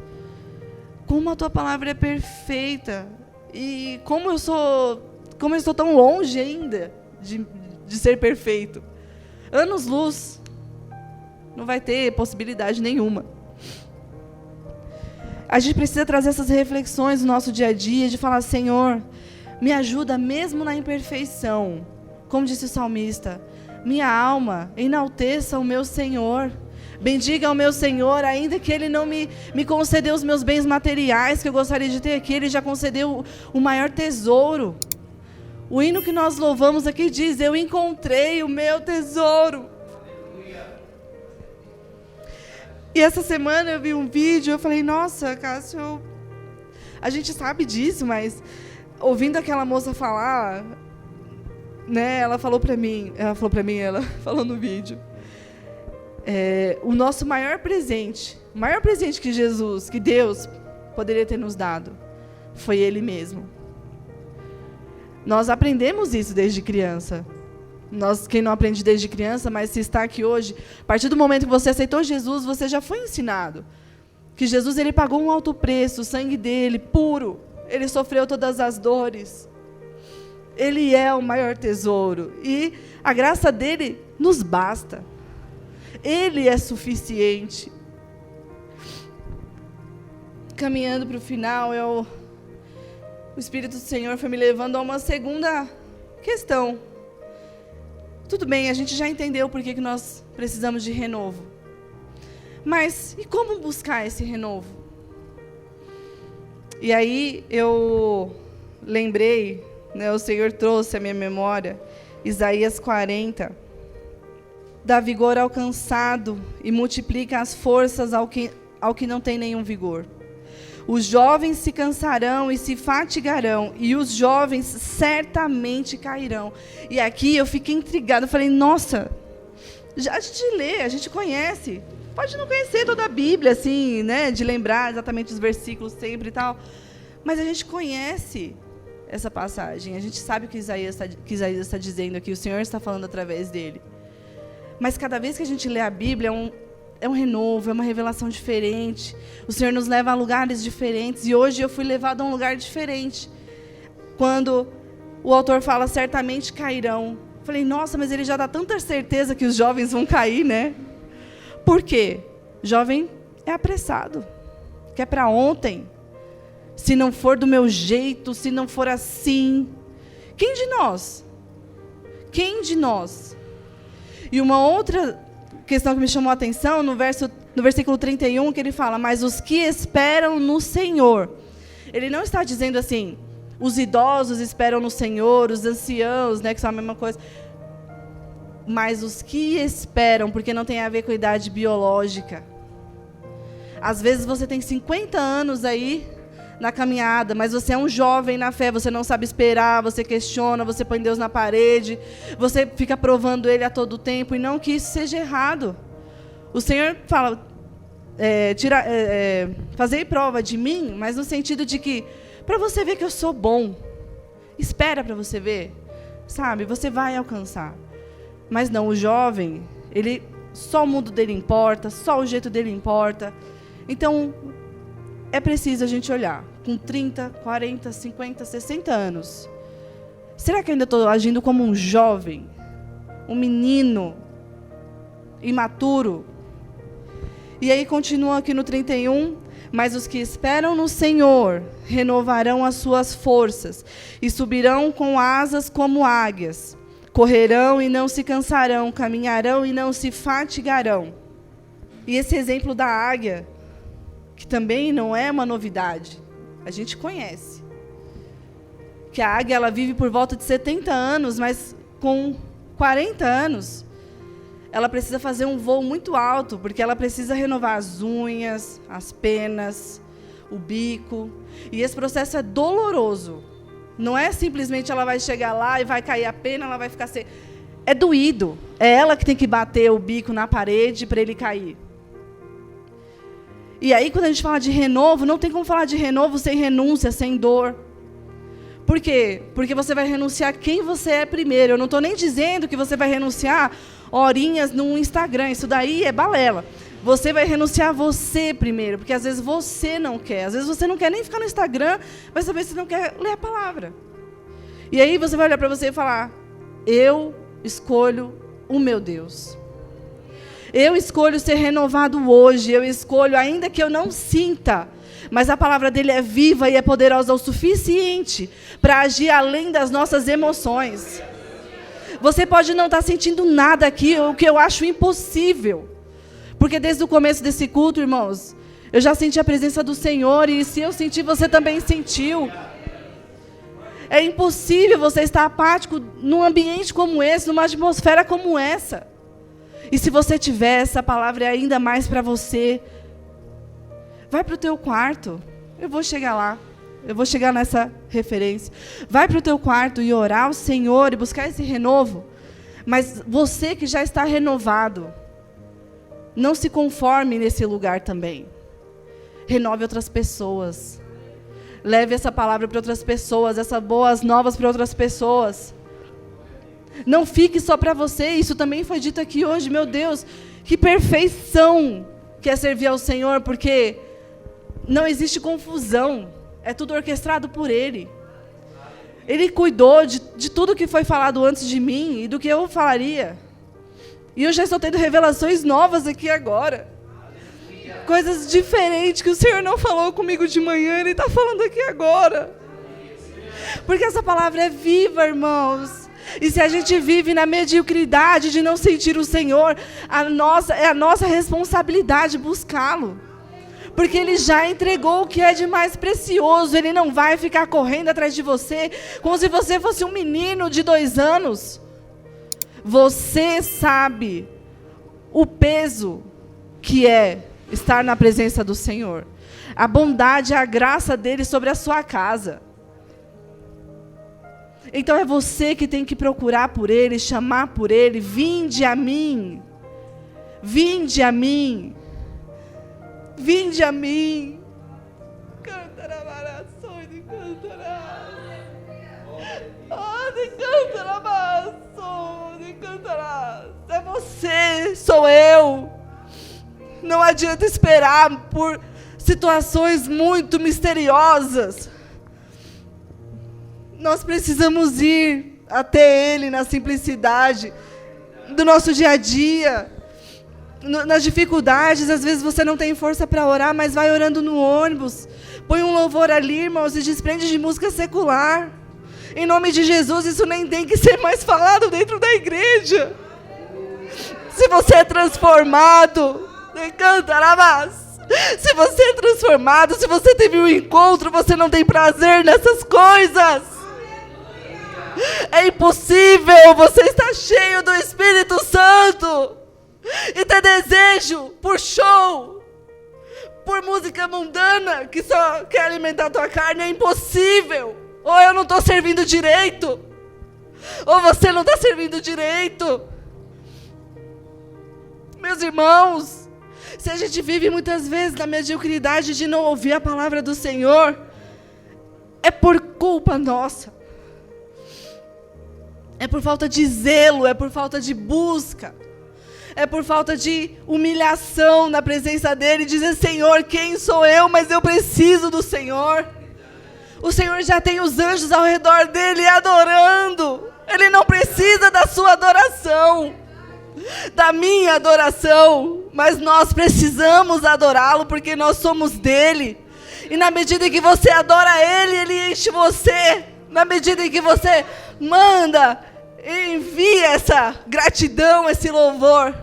como a tua palavra é perfeita, e como eu estou tão longe ainda de ser perfeito. Anos-luz, não vai ter possibilidade nenhuma. A gente precisa trazer essas reflexões no nosso dia a dia, de falar, Senhor, me ajuda mesmo na imperfeição. Como disse o salmista, minha alma enalteça o meu Senhor. Bendiga o meu Senhor, ainda que Ele não me concedeu os meus bens materiais que eu gostaria de ter aqui, Ele já concedeu o maior tesouro. O hino que nós louvamos aqui diz, eu encontrei o meu tesouro. E essa semana eu vi um vídeo, eu falei, nossa, Cássio, a gente sabe disso, mas ouvindo aquela moça falar, né, ela falou no vídeo, o nosso maior presente que Jesus, que Deus poderia ter nos dado, foi Ele mesmo. Nós aprendemos isso desde criança. Quem não aprende desde criança, mas se está aqui hoje, a partir do momento que você aceitou Jesus, você já foi ensinado que Jesus, Ele pagou um alto preço, o sangue dele, puro, Ele sofreu todas as dores. Ele é o maior tesouro e a graça dele nos basta. Ele é suficiente. Caminhando para o final, o Espírito do Senhor foi me levando a uma segunda questão. Tudo bem, a gente já entendeu por que nós precisamos de renovo. Mas, e como buscar esse renovo? E aí, eu lembrei, né, o Senhor trouxe à minha memória, Isaías 40. Dá vigor ao cansado e multiplica as forças ao que não tem nenhum vigor. Os jovens se cansarão e se fatigarão, e os jovens certamente cairão. E aqui eu fiquei intrigada, falei, nossa, já a gente lê, a gente conhece. Pode não conhecer toda a Bíblia, assim, né, de lembrar exatamente os versículos sempre e tal, mas a gente conhece essa passagem, a gente sabe o que Isaías está dizendo aqui, o Senhor está falando através dele. Mas cada vez que a gente lê a Bíblia, é um renovo, é uma revelação diferente. O Senhor nos leva a lugares diferentes. E hoje eu fui levado a um lugar diferente. Quando o autor fala, certamente cairão. Falei, nossa, mas ele já dá tanta certeza que os jovens vão cair, né? Por quê? Jovem é apressado. Quer para ontem. Se não for do meu jeito, se não for assim. Quem de nós? Quem de nós? E uma outra questão que me chamou a atenção, no versículo 31, que ele fala, mas os que esperam no Senhor. Ele não está dizendo assim, os idosos esperam no Senhor, os anciãos, né, que são a mesma coisa. Mas os que esperam, porque não tem a ver com a idade biológica. Às vezes você tem 50 anos aí na caminhada, mas você é um jovem na fé, você não sabe esperar, você questiona, você põe Deus na parede, você fica provando Ele a todo tempo, e não que isso seja errado. O Senhor fala, fazei prova de mim, mas no sentido de que, para você ver que eu sou bom, espera para você ver, sabe, você vai alcançar. Mas não, o jovem, só o mundo dele importa, só o jeito dele importa. Então, é preciso a gente olhar, com 30, 40, 50, 60 anos. Será que eu ainda estou agindo como um jovem? Um menino? Imaturo? E aí continua aqui no 31, mas os que esperam no Senhor renovarão as suas forças e subirão com asas como águias. Correrão e não se cansarão, caminharão e não se fatigarão. E esse exemplo da águia, que também não é uma novidade, a gente conhece. Que a águia ela vive por volta de 70 anos, mas com 40 anos, ela precisa fazer um voo muito alto, porque ela precisa renovar as unhas, as penas, o bico. E esse processo é doloroso. Não é simplesmente ela vai chegar lá e vai cair a pena, ela vai ficar sem... É doído. É ela que tem que bater o bico na parede para ele cair. E aí, quando a gente fala de renovo, não tem como falar de renovo sem renúncia, sem dor. Por quê? Porque você vai renunciar quem você é primeiro. Eu não estou nem dizendo que você vai renunciar horinhas no Instagram. Isso daí é balela. Você vai renunciar você primeiro, porque às vezes você não quer. Às vezes você não quer nem ficar no Instagram, mas talvez você não quer ler a palavra. E aí você vai olhar para você e falar, eu escolho o meu Deus. Eu escolho ser renovado hoje. Eu escolho, ainda que eu não sinta, mas a palavra dele é viva e é poderosa o suficiente para agir além das nossas emoções. Você pode não estar sentindo nada aqui, o que eu acho impossível. Porque desde o começo desse culto, irmãos, eu já senti a presença do Senhor, e se eu senti, você também sentiu. É impossível você estar apático num ambiente como esse, numa atmosfera como essa. E se você tiver, essa palavra é ainda mais para você. Vai para o teu quarto. Eu vou chegar lá. Eu vou chegar nessa referência. Vai para o teu quarto e orar ao Senhor e buscar esse renovo. Mas você que já está renovado, não se conforme nesse lugar também. Renove outras pessoas. Leve essa palavra para outras pessoas, essas boas novas para outras pessoas. Não fique só para você. Isso também foi dito aqui hoje. Meu Deus, que perfeição que é servir ao Senhor, porque não existe confusão. É tudo orquestrado por Ele. Ele cuidou de tudo que foi falado antes de mim e do que eu falaria. E eu já estou tendo revelações novas aqui agora. Coisas diferentes que o Senhor não falou comigo de manhã, Ele está falando aqui agora. Porque essa palavra é viva, irmãos. E se a gente vive na mediocridade de não sentir o Senhor, é a nossa responsabilidade buscá-lo. Porque Ele já entregou o que é de mais precioso. Ele não vai ficar correndo atrás de você como se você fosse um menino de 2 anos. Você sabe o peso que é estar na presença do Senhor. A bondade e a graça dEle sobre a sua casa. Então é você que tem que procurar por Ele, chamar por Ele. Vinde a mim. Vinde a mim. Vinde a mim. É você, sou eu. Não adianta esperar por situações muito misteriosas. Nós precisamos ir até Ele na simplicidade do nosso dia a dia. Nas dificuldades, às vezes você não tem força para orar, mas vai orando no ônibus. Põe um louvor ali, irmãos, e desprende de música secular. Em nome de Jesus, isso nem tem que ser mais falado dentro da igreja. Se você é transformado, se você é transformado, se você teve um encontro, você não tem prazer nessas coisas. É impossível você estar cheio do Espírito Santo e ter desejo por show, por música mundana que só quer alimentar a tua carne. É impossível. Ou eu não estou servindo direito, ou você não está servindo direito. Meus irmãos, se a gente vive muitas vezes na mediocridade de não ouvir a palavra do Senhor, é por culpa nossa. É por falta de zelo, é por falta de busca. É por falta de humilhação na presença dEle, dizer, Senhor, quem sou eu, mas eu preciso do Senhor. O Senhor já tem os anjos ao redor dEle adorando. Ele não precisa da sua adoração, da minha adoração, mas nós precisamos adorá-lo porque nós somos dEle. E na medida em que você adora Ele, Ele enche você. Na medida em que você manda, envia essa gratidão, esse louvor.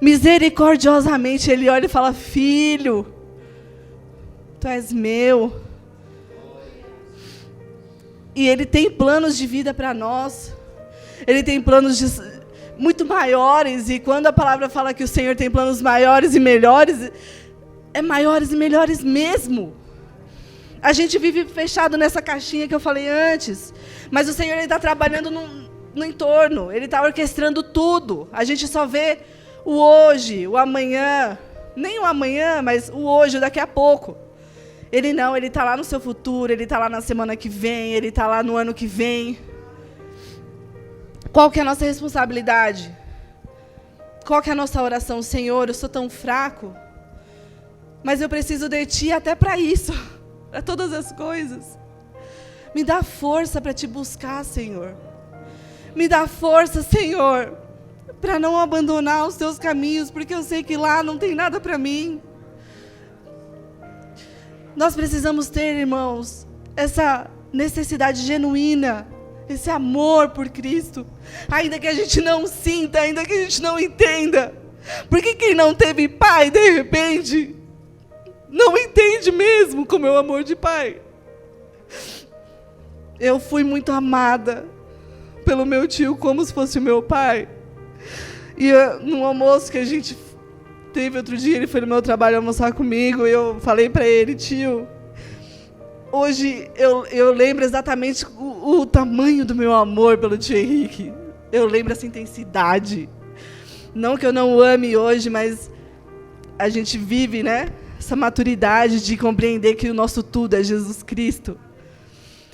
Misericordiosamente Ele olha e fala: filho, tu és meu. E Ele tem planos de vida para nós. Ele tem planos muito maiores. E quando a palavra fala que o Senhor tem planos maiores e melhores, é maiores e melhores mesmo. A gente vive fechado nessa caixinha que eu falei antes. Mas o Senhor está trabalhando no entorno. Ele está orquestrando tudo. A gente só vê o hoje, o amanhã. Nem o amanhã, mas o hoje, o daqui a pouco. Ele não, Ele está lá no seu futuro. Ele está lá na semana que vem. Ele está lá no ano que vem. Qual que é a nossa responsabilidade? Qual que é a nossa oração? Senhor, eu sou tão fraco. Mas eu preciso de Ti até para isso. Para todas as coisas. Me dá força para Te buscar, Senhor. Me dá força, Senhor, para não abandonar os Teus caminhos, porque eu sei que lá não tem nada para mim. Nós precisamos ter, irmãos, essa necessidade genuína, esse amor por Cristo, ainda que a gente não sinta, ainda que a gente não entenda. Porque quem não teve pai, de repente, não entende mesmo como é o amor de pai. Eu fui muito amada pelo meu tio como se fosse o meu pai. E no almoço que a gente teve outro dia, ele foi no meu trabalho almoçar comigo, e eu falei para ele: tio, hoje eu lembro exatamente o tamanho do meu amor pelo tio Henrique. Eu lembro essa intensidade. Não que eu não o ame hoje, mas a gente vive, né, essa maturidade de compreender que o nosso tudo é Jesus Cristo.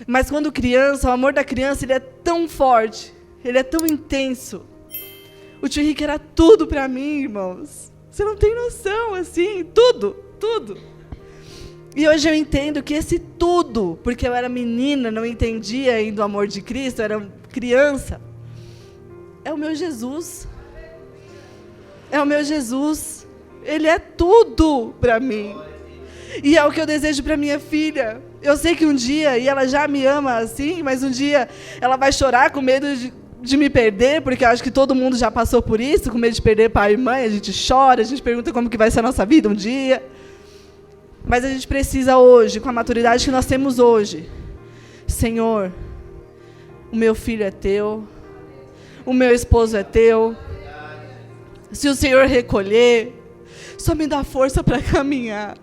Mas quando criança, o amor da criança, ele é tão forte, ele é tão intenso. O tio Henrique era tudo para mim, irmãos. Você não tem noção, assim, tudo, tudo. E hoje eu entendo que esse tudo, porque eu era menina, não entendia ainda o amor de Cristo, eu era criança, é o meu Jesus. É o meu Jesus. Ele é tudo para mim. E é o que eu desejo para minha filha. Eu sei que um dia, e ela já me ama assim, mas um dia ela vai chorar com medo de me perder, porque eu acho que todo mundo já passou por isso, com medo de perder pai e mãe. A gente chora, a gente pergunta como que vai ser a nossa vida um dia. Mas a gente precisa hoje, com a maturidade que nós temos hoje: Senhor, o meu filho é Teu, o meu esposo é Teu. Se o Senhor recolher, só me dá força para caminhar.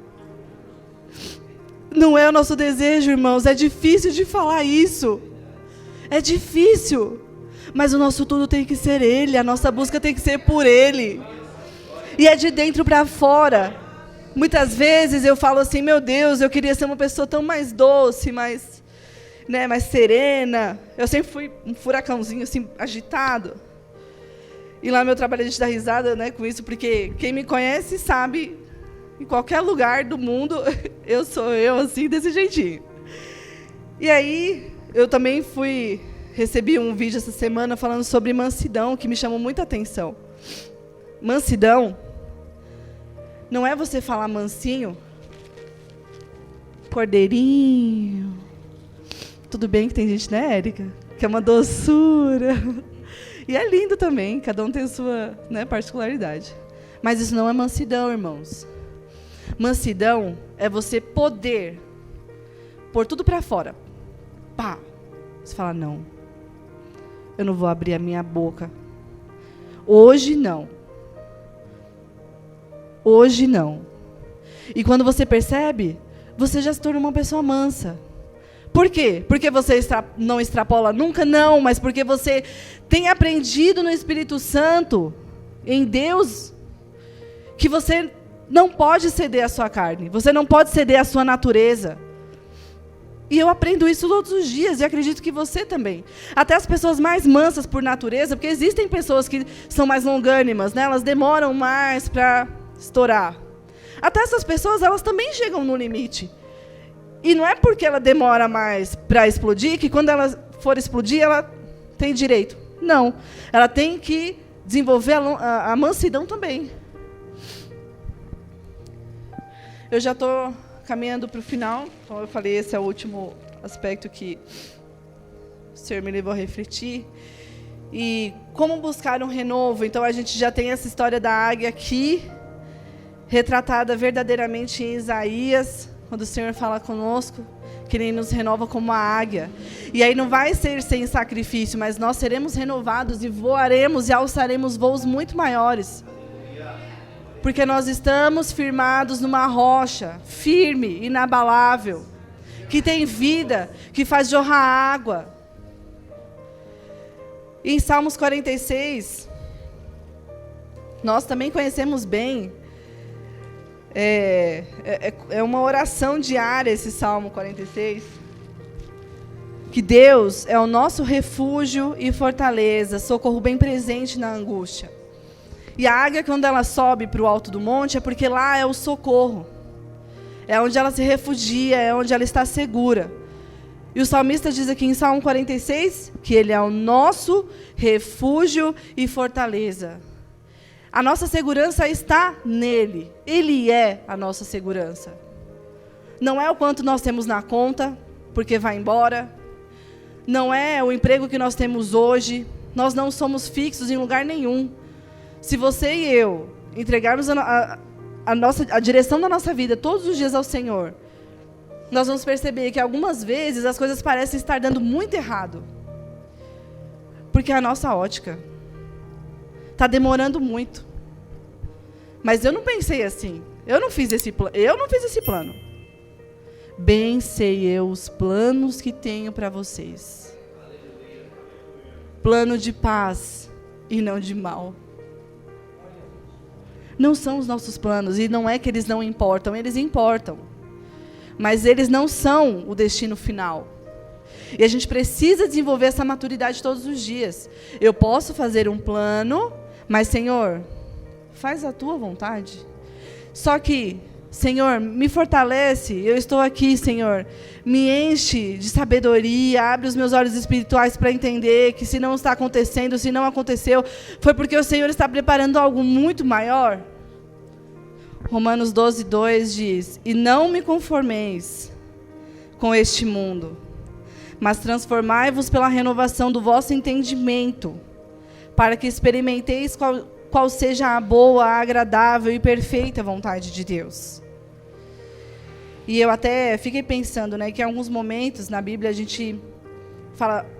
Não é o nosso desejo, irmãos. É difícil de falar isso. É difícil. Mas o nosso tudo tem que ser Ele. A nossa busca tem que ser por Ele. E é de dentro para fora. Muitas vezes eu falo assim: meu Deus, eu queria ser uma pessoa tão mais doce, mais serena. Eu sempre fui um furacãozinho assim, agitado. E lá no meu trabalho a gente dá risada, né, com isso, porque quem me conhece sabe, em qualquer lugar do mundo, eu sou eu, assim, desse jeitinho. E aí, eu também recebi um vídeo essa semana falando sobre mansidão, que me chamou muita atenção. Mansidão não é você falar mansinho, cordeirinho. Tudo bem que tem gente, né, Érica? Que é uma doçura. E é lindo também, cada um tem a sua, né, particularidade. Mas isso não é mansidão, irmãos. Mansidão é você poder pôr tudo para fora. Pá! Você fala: não, eu não vou abrir a minha boca. Hoje não. Hoje não. E quando você percebe, você já se torna uma pessoa mansa. Por quê? Porque você não extrapola nunca? Não, mas porque você tem aprendido no Espírito Santo, em Deus, que você não pode ceder à sua carne, você não pode ceder à sua natureza. E eu aprendo isso todos os dias, e acredito que você também. Até as pessoas mais mansas por natureza, porque existem pessoas que são mais longânimas, né? Elas demoram mais para estourar. Até essas pessoas, elas também chegam no limite. E não é porque ela demora mais para explodir, que quando ela for explodir, ela tem direito. Não. Ela tem que desenvolver a mansidão também. Eu já estou caminhando para o final. Como eu falei, esse é o último aspecto que o Senhor me levou a refletir. E como buscar um renovo? Então a gente já tem essa história da águia aqui, retratada verdadeiramente em Isaías, quando o Senhor fala conosco, que Ele nos renova como a águia. E aí não vai ser sem sacrifício, mas nós seremos renovados e voaremos e alçaremos voos muito maiores. Porque nós estamos firmados numa rocha, firme, inabalável, que tem vida, que faz jorrar água. Em Salmos 46, nós também conhecemos bem, é uma oração diária esse Salmo 46, que Deus é o nosso refúgio e fortaleza, socorro bem presente na angústia. E a águia, quando ela sobe para o alto do monte, é porque lá é o socorro, é onde ela se refugia, é onde ela está segura. E o salmista diz aqui em Salmo 46 que Ele é o nosso refúgio e fortaleza. A nossa segurança está nele. Ele é a nossa segurança. Não é o quanto nós temos na conta, porque vai embora. Não é o emprego que nós temos hoje. Nós não somos fixos em lugar nenhum. Se você e eu entregarmos a direção da nossa vida todos os dias ao Senhor, nós vamos perceber que algumas vezes as coisas parecem estar dando muito errado. Porque é a nossa ótica. Está demorando muito. Mas eu não pensei assim. Eu não fiz esse plano. Bem sei eu os planos que tenho para vocês. Plano de paz e não de mal. Não são os nossos planos. E não é que eles não importam. Eles importam. Mas eles não são o destino final. E a gente precisa desenvolver essa maturidade todos os dias. Eu posso fazer um plano, mas, Senhor, faz a tua vontade. Só que, Senhor, me fortalece. Eu estou aqui, Senhor. Me enche de sabedoria. Abre os meus olhos espirituais para entender que se não está acontecendo, se não aconteceu, foi porque o Senhor está preparando algo muito maior. Romanos 12:2 diz: e não me conformeis com este mundo, mas transformai-vos pela renovação do vosso entendimento, para que experimenteis qual seja a boa, agradável e perfeita vontade de Deus. E eu até fiquei pensando, que em alguns momentos na Bíblia a gente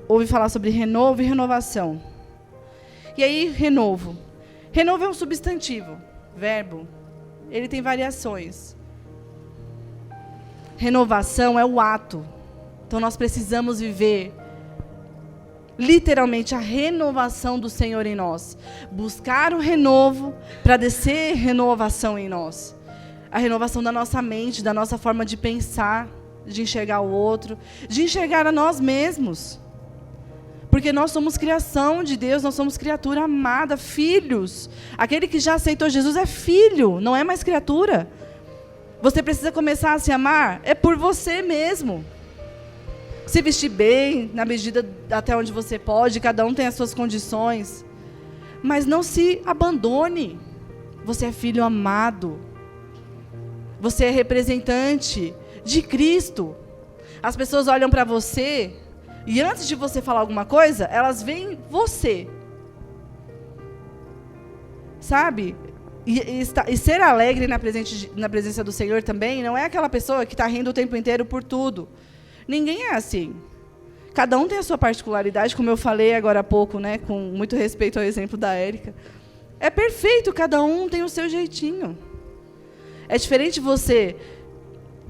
ouve falar sobre renovo e renovação. E aí, renovo. Renovo é um substantivo, verbo. Ele tem variações. Renovação é o ato. Então nós precisamos viver literalmente a renovação do Senhor em nós. Buscar o renovo para descer renovação em nós. A renovação da nossa mente, da nossa forma de pensar, de enxergar o outro, de enxergar a nós mesmos. Porque nós somos criação de Deus, nós somos criatura amada, filhos. Aquele que já aceitou Jesus é filho, não é mais criatura. Você precisa começar a se amar, é por você mesmo. Se vestir bem, na medida até onde você pode, cada um tem as suas condições. Mas não se abandone. Você é filho amado. Você é representante de Cristo. As pessoas olham para você e antes de você falar alguma coisa, elas veem você. Sabe? E ser alegre na presença do Senhor também não é aquela pessoa que está rindo o tempo inteiro por tudo. Ninguém é assim. Cada um tem a sua particularidade, como eu falei agora há pouco, com muito respeito ao exemplo da Érica. É perfeito, cada um tem o seu jeitinho. É diferente você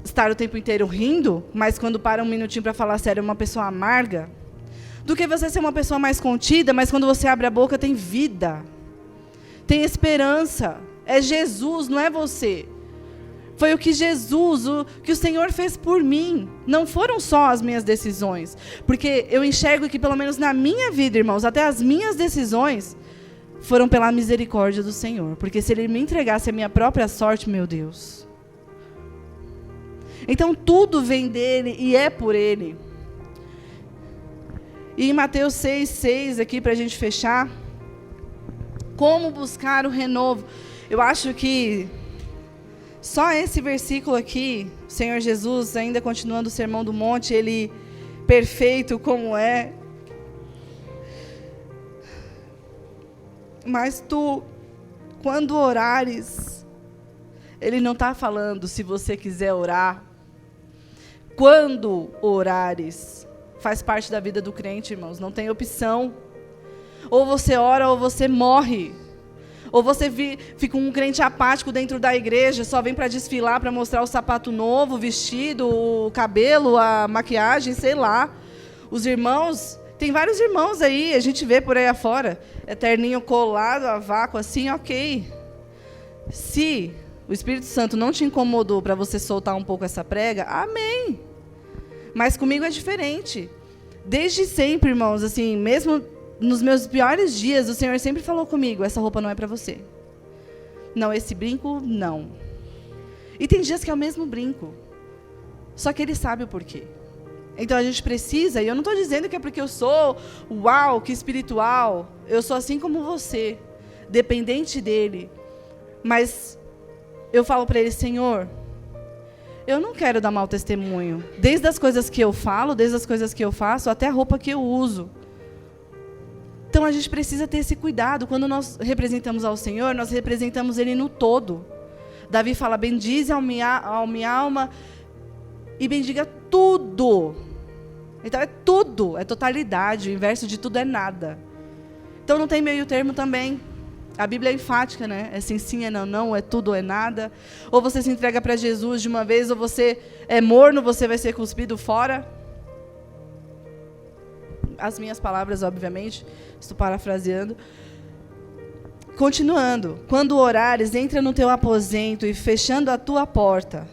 estar o tempo inteiro rindo, mas quando para um minutinho para falar sério é uma pessoa amarga, do que você ser uma pessoa mais contida, mas quando você abre a boca tem vida, tem esperança. É Jesus, não é você. Foi o que que o Senhor fez por mim. Não foram só as minhas decisões. Porque eu enxergo que, pelo menos na minha vida, irmãos, até as minhas decisões foram pela misericórdia do Senhor. Porque se Ele me entregasse a minha própria sorte, meu Deus. Então, tudo vem dEle e é por Ele. E em Mateus 6:6, aqui para a gente fechar, como buscar o renovo? Eu acho que só esse versículo aqui, o Senhor Jesus, ainda continuando o Sermão do Monte, Ele perfeito como é. Mas tu, quando orares, ele não está falando se você quiser orar. Quando orares, faz parte da vida do crente, irmãos, não tem opção. Ou você ora ou você morre. Ou você fica um crente apático dentro da igreja, só vem para desfilar, para mostrar o sapato novo, o vestido, o cabelo, a maquiagem, sei lá. Os irmãos, tem vários irmãos aí, a gente vê por aí afora, terninho colado, a vácuo assim, ok. Se o Espírito Santo não te incomodou para você soltar um pouco essa prega, amém. Mas comigo é diferente. Desde sempre, irmãos, assim, mesmo nos meus piores dias, o Senhor sempre falou comigo, essa roupa não é para você. Não, esse brinco, não. E tem dias que é o mesmo brinco. Só que Ele sabe o porquê. Então a gente precisa, e eu não estou dizendo que é porque eu sou, uau, que espiritual. Eu sou assim como você, dependente dEle. Mas eu falo para Ele, Senhor, eu não quero dar mau testemunho. Desde as coisas que eu falo, desde as coisas que eu faço, até a roupa que eu uso. Então a gente precisa ter esse cuidado. Quando nós representamos ao Senhor, nós representamos Ele no todo. Davi fala, bendize a minha alma e bendiga tudo. Então é tudo, é totalidade. O inverso de tudo é nada. Então não tem meio termo também. A Bíblia é enfática, né? É sim, é não, é tudo ou é nada. Ou você se entrega para Jesus de uma vez, ou você é morno, você vai ser cuspido fora. As minhas palavras, obviamente, estou parafraseando. Continuando. Quando orares, entra no teu aposento e fechando a tua porta.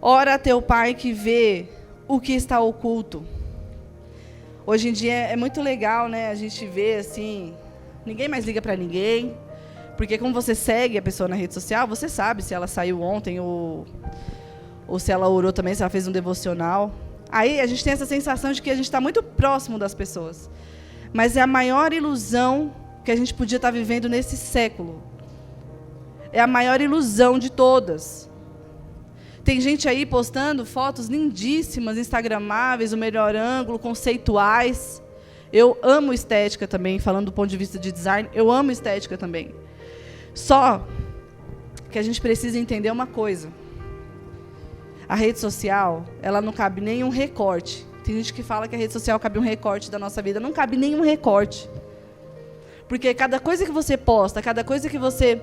Ora a teu Pai que vê o que está oculto. Hoje em dia é muito legal, né? A gente vê assim, ninguém mais liga para ninguém. Porque como você segue a pessoa na rede social, você sabe se ela saiu ontem ou se ela orou também, se ela fez um devocional. Aí a gente tem essa sensação de que a gente está muito próximo das pessoas. Mas é a maior ilusão que a gente podia estar vivendo nesse século. É a maior ilusão de todas. Tem gente aí postando fotos lindíssimas, instagramáveis, o melhor ângulo, conceituais. Eu amo estética também, falando do ponto de vista de design, eu amo estética também. Só que a gente precisa entender uma coisa. A rede social, ela não cabe nenhum recorte. Tem gente que fala que a rede social cabe um recorte da nossa vida. Não cabe nenhum recorte. Porque cada coisa que você posta, cada coisa que você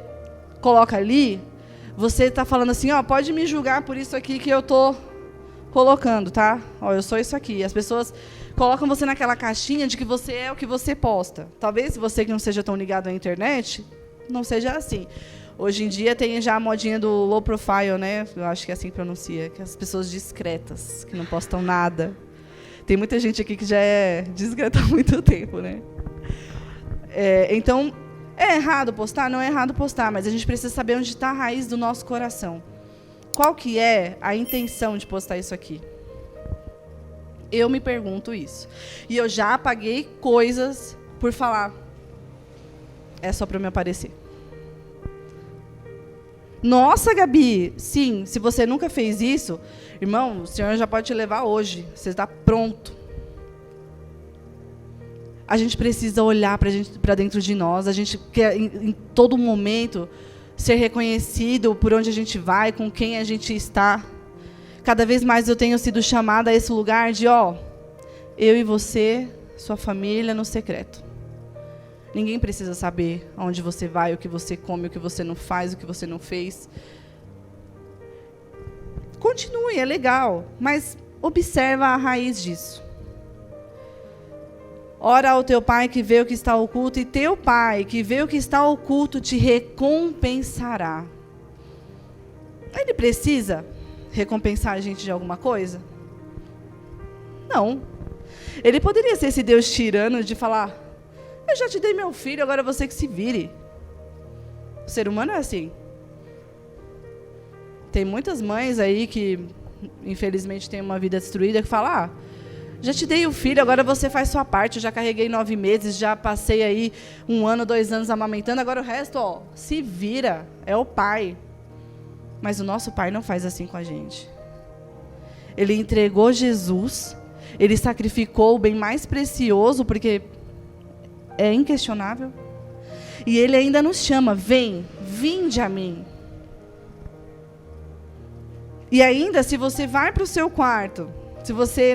coloca ali, você está falando assim, ó, pode me julgar por isso aqui que eu estou colocando, tá? Ó, eu sou isso aqui. As pessoas colocam você naquela caixinha de que você é o que você posta. Talvez você que não seja tão ligado à internet, não seja assim. Hoje em dia tem já a modinha do low profile, né? Eu acho que é assim que pronuncia, que é as pessoas discretas, que não postam nada. Tem muita gente aqui que já é discreta há muito tempo, né? Então, é errado postar? Não é errado postar, mas a gente precisa saber onde está a raiz do nosso coração. Qual que é a intenção de postar isso aqui? Eu me pergunto isso. E eu já apaguei coisas por falar. É só para me aparecer. Nossa, Gabi, sim, se você nunca fez isso, irmão, o Senhor já pode te levar hoje. Você está pronto. A gente precisa olhar para dentro de nós. A gente quer, em todo momento, ser reconhecido por onde a gente vai, com quem a gente está. Cada vez mais eu tenho sido chamada a esse lugar de, eu e você, sua família, no secreto. Ninguém precisa saber aonde você vai, o que você come, o que você não faz, o que você não fez. Continue, é legal, mas observa a raiz disso. Ora ao teu Pai que vê o que está oculto, e teu Pai que vê o que está oculto te recompensará. Ele precisa recompensar a gente de alguma coisa? Não. Ele poderia ser esse Deus tirano de falar, eu já te dei meu filho, agora você que se vire. O ser humano é assim. Tem muitas mães aí que, infelizmente, têm uma vida destruída, que falam, já te dei o filho, agora você faz sua parte, eu já carreguei 9 meses, já passei aí 1 ano, 2 anos amamentando, agora o resto, se vira, é o pai. Mas o nosso pai não faz assim com a gente. Ele entregou Jesus, ele sacrificou o bem mais precioso, porque é inquestionável. E Ele ainda nos chama, vinde a mim. E ainda, se você vai para o seu quarto, se você,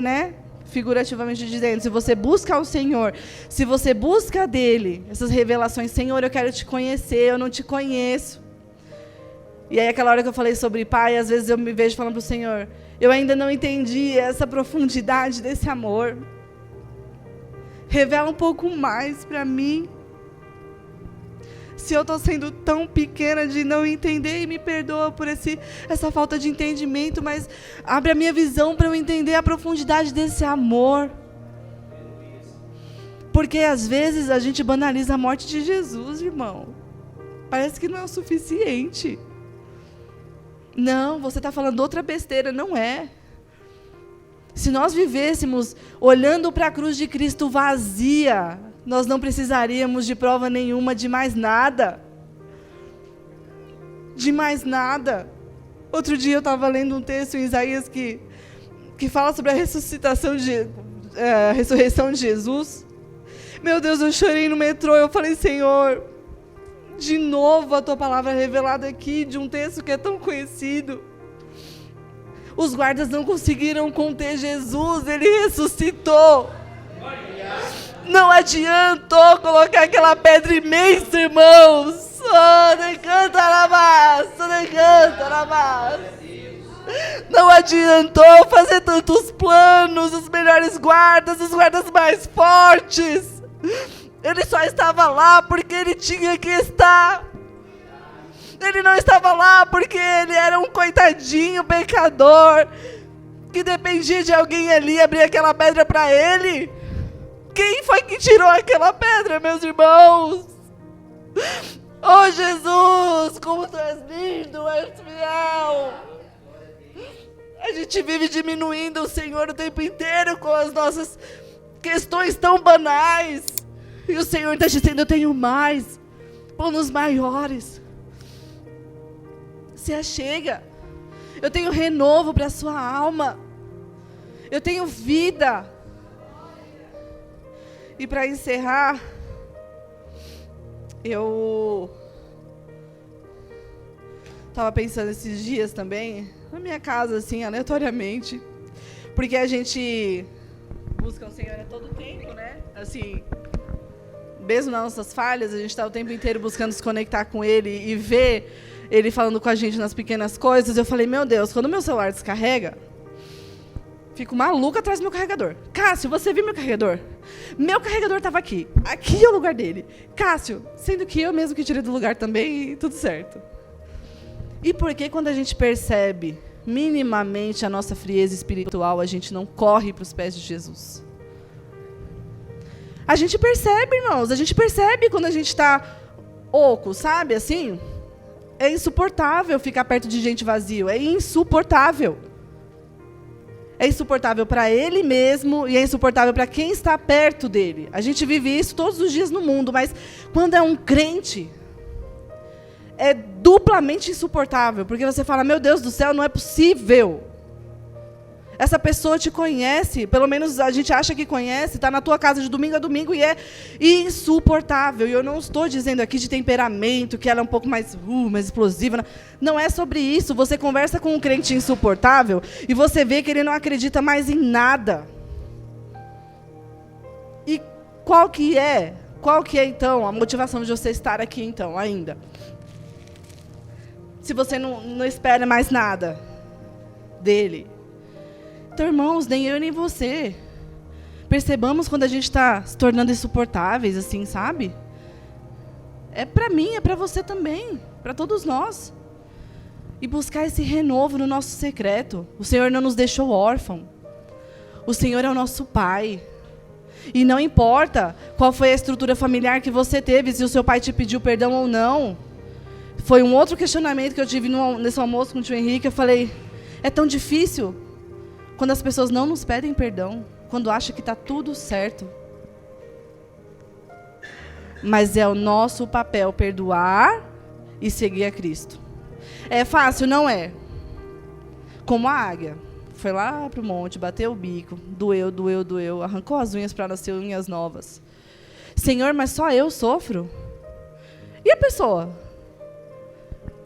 figurativamente dizendo, se você busca o Senhor, se você busca dEle, essas revelações, Senhor, eu quero te conhecer, eu não te conheço. E aí, aquela hora que eu falei sobre Pai, às vezes eu me vejo falando para o Senhor, eu ainda não entendi essa profundidade desse amor. Revela um pouco mais para mim. Se eu estou sendo tão pequena de não entender, e me perdoa por essa falta de entendimento, mas abre a minha visão para eu entender a profundidade desse amor. Porque às vezes a gente banaliza a morte de Jesus, irmão. Parece que não é o suficiente. Não, você está falando outra besteira, não é. Se nós vivêssemos olhando para a cruz de Cristo vazia, nós não precisaríamos de prova nenhuma de mais nada. De mais nada. Outro dia eu estava lendo um texto em Isaías que fala sobre a ressurreição de Jesus. Meu Deus, eu chorei no metrô, eu falei, Senhor, de novo a tua palavra revelada aqui, de um texto que é tão conhecido. Os guardas não conseguiram conter Jesus, Ele ressuscitou. Não adiantou colocar aquela pedra imensa, irmãos. Não adiantou fazer tantos planos, os melhores guardas, os guardas mais fortes. Ele só estava lá porque ele tinha que estar. Ele não estava lá porque ele era um coitadinho pecador que dependia de alguém ali abrir aquela pedra para ele. Quem foi que tirou aquela pedra, meus irmãos? Oh, Jesus, como tu és lindo, és fiel. A gente vive diminuindo o Senhor o tempo inteiro com as nossas questões tão banais. E o Senhor está dizendo, eu tenho mais, planos maiores. Se achega. Eu tenho renovo para a sua alma. Eu tenho vida. E para encerrar, eu estava pensando esses dias também, na minha casa, assim, aleatoriamente, porque a gente busca o Senhor a todo tempo, né? Assim, mesmo nas nossas falhas, a gente está o tempo inteiro buscando se conectar com Ele e ver Ele falando com a gente nas pequenas coisas. Eu falei, meu Deus, quando o meu celular descarrega, fico maluca atrás do meu carregador. Cássio, você viu meu carregador? Meu carregador estava aqui. Aqui é o lugar dele. Cássio, sendo que eu mesmo que tirei do lugar também, tudo certo. E por que quando a gente percebe minimamente a nossa frieza espiritual, a gente não corre para os pés de Jesus? A gente percebe, irmãos. A gente percebe quando a gente está oco, sabe? Assim, é insuportável ficar perto de gente vazio. É insuportável. É insuportável para ele mesmo e é insuportável para quem está perto dele. A gente vive isso todos os dias no mundo, mas quando é um crente, é duplamente insuportável, porque você fala, meu Deus do céu, não é possível. Essa pessoa te conhece, pelo menos a gente acha que conhece, está na tua casa de domingo a domingo e é insuportável. E eu não estou dizendo aqui de temperamento, que ela é um pouco mais explosiva. Não é sobre isso. Você conversa com um crente insuportável e você vê que ele não acredita mais em nada. E qual que é então a motivação de você estar aqui então ainda? Se você não espera mais nada dele. Então, irmãos, nem eu nem você. Percebamos quando a gente está se tornando insuportáveis, assim, sabe? É para mim, é para você também, para todos nós. E buscar esse renovo no nosso secreto. O Senhor não nos deixou órfão. O Senhor é o nosso Pai. E não importa qual foi a estrutura familiar que você teve, se o seu pai te pediu perdão ou não. Foi um outro questionamento que eu tive nesse almoço com o tio Henrique. Eu falei, é tão difícil quando as pessoas não nos pedem perdão, quando acham que está tudo certo. Mas é o nosso papel perdoar e seguir a Cristo. É fácil? Não é. Como a águia. Foi lá para o monte, bateu o bico, doeu, arrancou as unhas para nascer unhas novas. Senhor, mas só eu sofro? E a pessoa?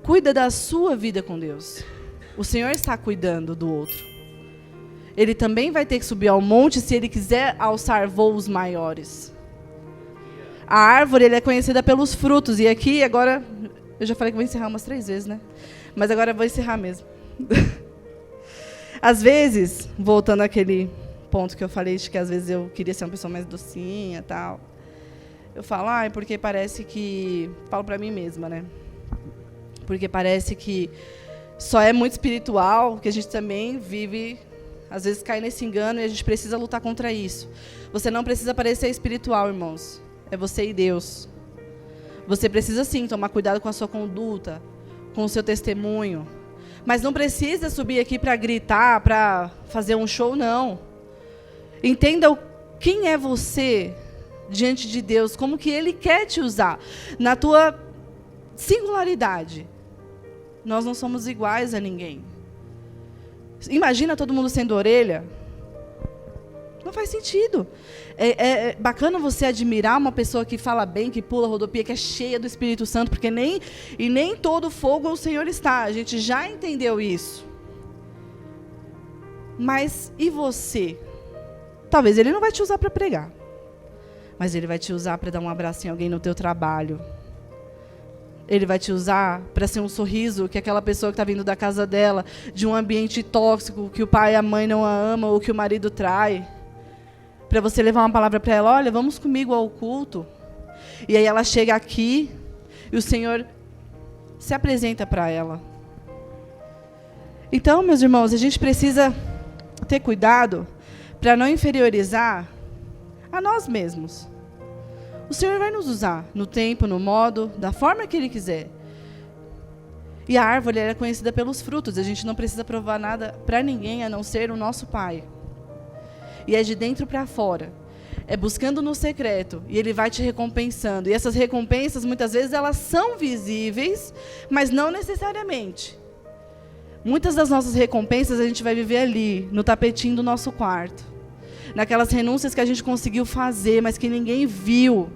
Cuida da sua vida com Deus. O Senhor está cuidando do outro. Ele também vai ter que subir ao monte se ele quiser alçar voos maiores. A árvore é conhecida pelos frutos. E aqui, agora, eu já falei que vou encerrar umas 3 vezes, né? Mas agora eu vou encerrar mesmo. Às vezes, voltando àquele ponto que eu falei, de que às vezes eu queria ser uma pessoa mais docinha e tal. Eu falo, porque parece que... Falo pra mim mesma, né? Porque parece que só é muito espiritual, que a gente também vive... Às vezes cai nesse engano e a gente precisa lutar contra isso. Você não precisa parecer espiritual, irmãos. É você e Deus. Você precisa, sim, tomar cuidado com a sua conduta, com o seu testemunho. Mas não precisa subir aqui para gritar, para fazer um show, não. Entenda quem é você diante de Deus, como que Ele quer te usar, na tua singularidade. Nós não somos iguais a ninguém. Imagina todo mundo sendo orelha. Não faz sentido. É bacana você admirar uma pessoa que fala bem, que pula rodopia, que é cheia do Espírito Santo, porque nem todo fogo o Senhor está. A gente já entendeu isso. Mas e você? Talvez Ele não vai te usar para pregar, mas Ele vai te usar para dar um abraço em alguém no teu trabalho. Ele vai te usar para ser um sorriso que aquela pessoa que está vindo da casa dela, de um ambiente tóxico, que o pai e a mãe não a amam, ou que o marido trai. Para você levar uma palavra para ela, olha, vamos comigo ao culto. E aí ela chega aqui e o Senhor se apresenta para ela. Então, meus irmãos, a gente precisa ter cuidado para não inferiorizar a nós mesmos. O Senhor vai nos usar no tempo, no modo, da forma que Ele quiser. E a árvore é conhecida pelos frutos. A gente não precisa provar nada para ninguém a não ser o nosso Pai. E é de dentro para fora. É buscando no secreto. E Ele vai te recompensando. E essas recompensas, muitas vezes, elas são visíveis, mas não necessariamente. Muitas das nossas recompensas a gente vai viver ali, no tapetinho do nosso quarto. Naquelas renúncias que a gente conseguiu fazer, mas que ninguém viu.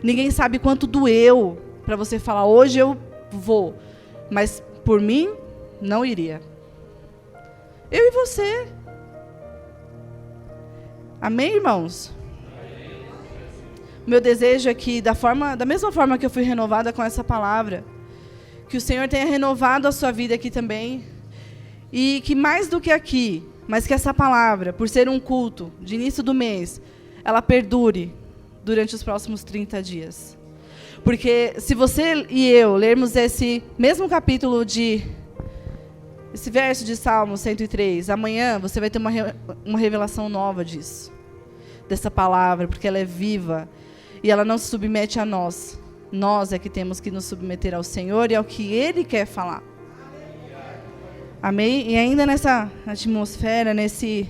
Ninguém sabe quanto doeu para você falar, hoje eu vou. Mas por mim, não iria. Eu e você. Amém, irmãos? Meu desejo é que, da mesma forma que eu fui renovada com essa palavra, que o Senhor tenha renovado a sua vida aqui também. E que mais do que aqui, mas que essa palavra, por ser um culto de início do mês, ela perdure durante os próximos 30 dias. Porque se você e eu lermos esse mesmo capítulo esse verso de Salmo 103, amanhã você vai ter uma revelação nova disso, dessa palavra, porque ela é viva e ela não se submete a nós. Nós é que temos que nos submeter ao Senhor e ao que Ele quer falar. Amém? E ainda nessa atmosfera, nesse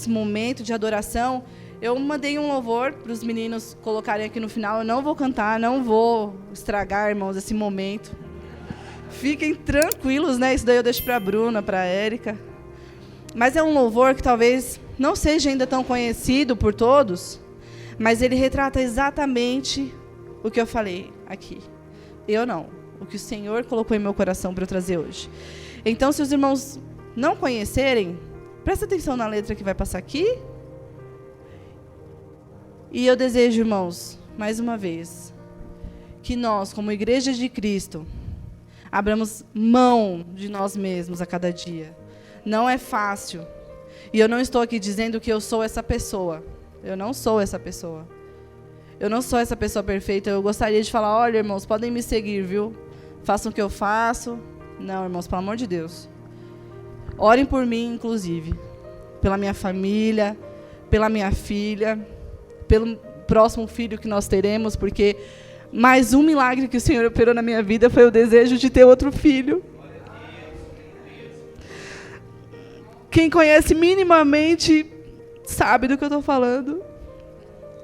momento de adoração, eu mandei um louvor para os meninos colocarem aqui no final. Eu não vou cantar, não vou estragar, irmãos, esse momento. Fiquem tranquilos, né? Isso daí eu deixo para a Bruna, para a Érica. Mas é um louvor que talvez não seja ainda tão conhecido por todos, mas ele retrata exatamente o que eu falei aqui. Eu não. O que o Senhor colocou em meu coração para eu trazer hoje. Então, se os irmãos não conhecerem, presta atenção na letra que vai passar aqui. E eu desejo, irmãos, mais uma vez, que nós, como Igreja de Cristo, abramos mão de nós mesmos a cada dia. Não é fácil. E eu não estou aqui dizendo que eu sou essa pessoa. Eu não sou essa pessoa. Eu não sou essa pessoa perfeita. Eu gostaria de falar, olha, irmãos, podem me seguir, viu? Façam o que eu faço. Não, irmãos, pelo amor de Deus. Orem por mim, inclusive. Pela minha família, pela minha filha, pelo próximo filho que nós teremos, porque mais um milagre que o Senhor operou na minha vida foi o desejo de ter outro filho. Quem conhece minimamente sabe do que eu estou falando.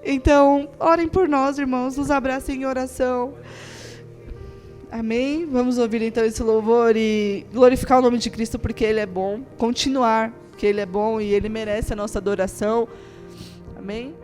Então, orem por nós, irmãos, nos abracem em oração. Amém? Vamos ouvir então esse louvor e glorificar o nome de Cristo porque Ele é bom. Continuar, porque Ele é bom e Ele merece a nossa adoração. Amém?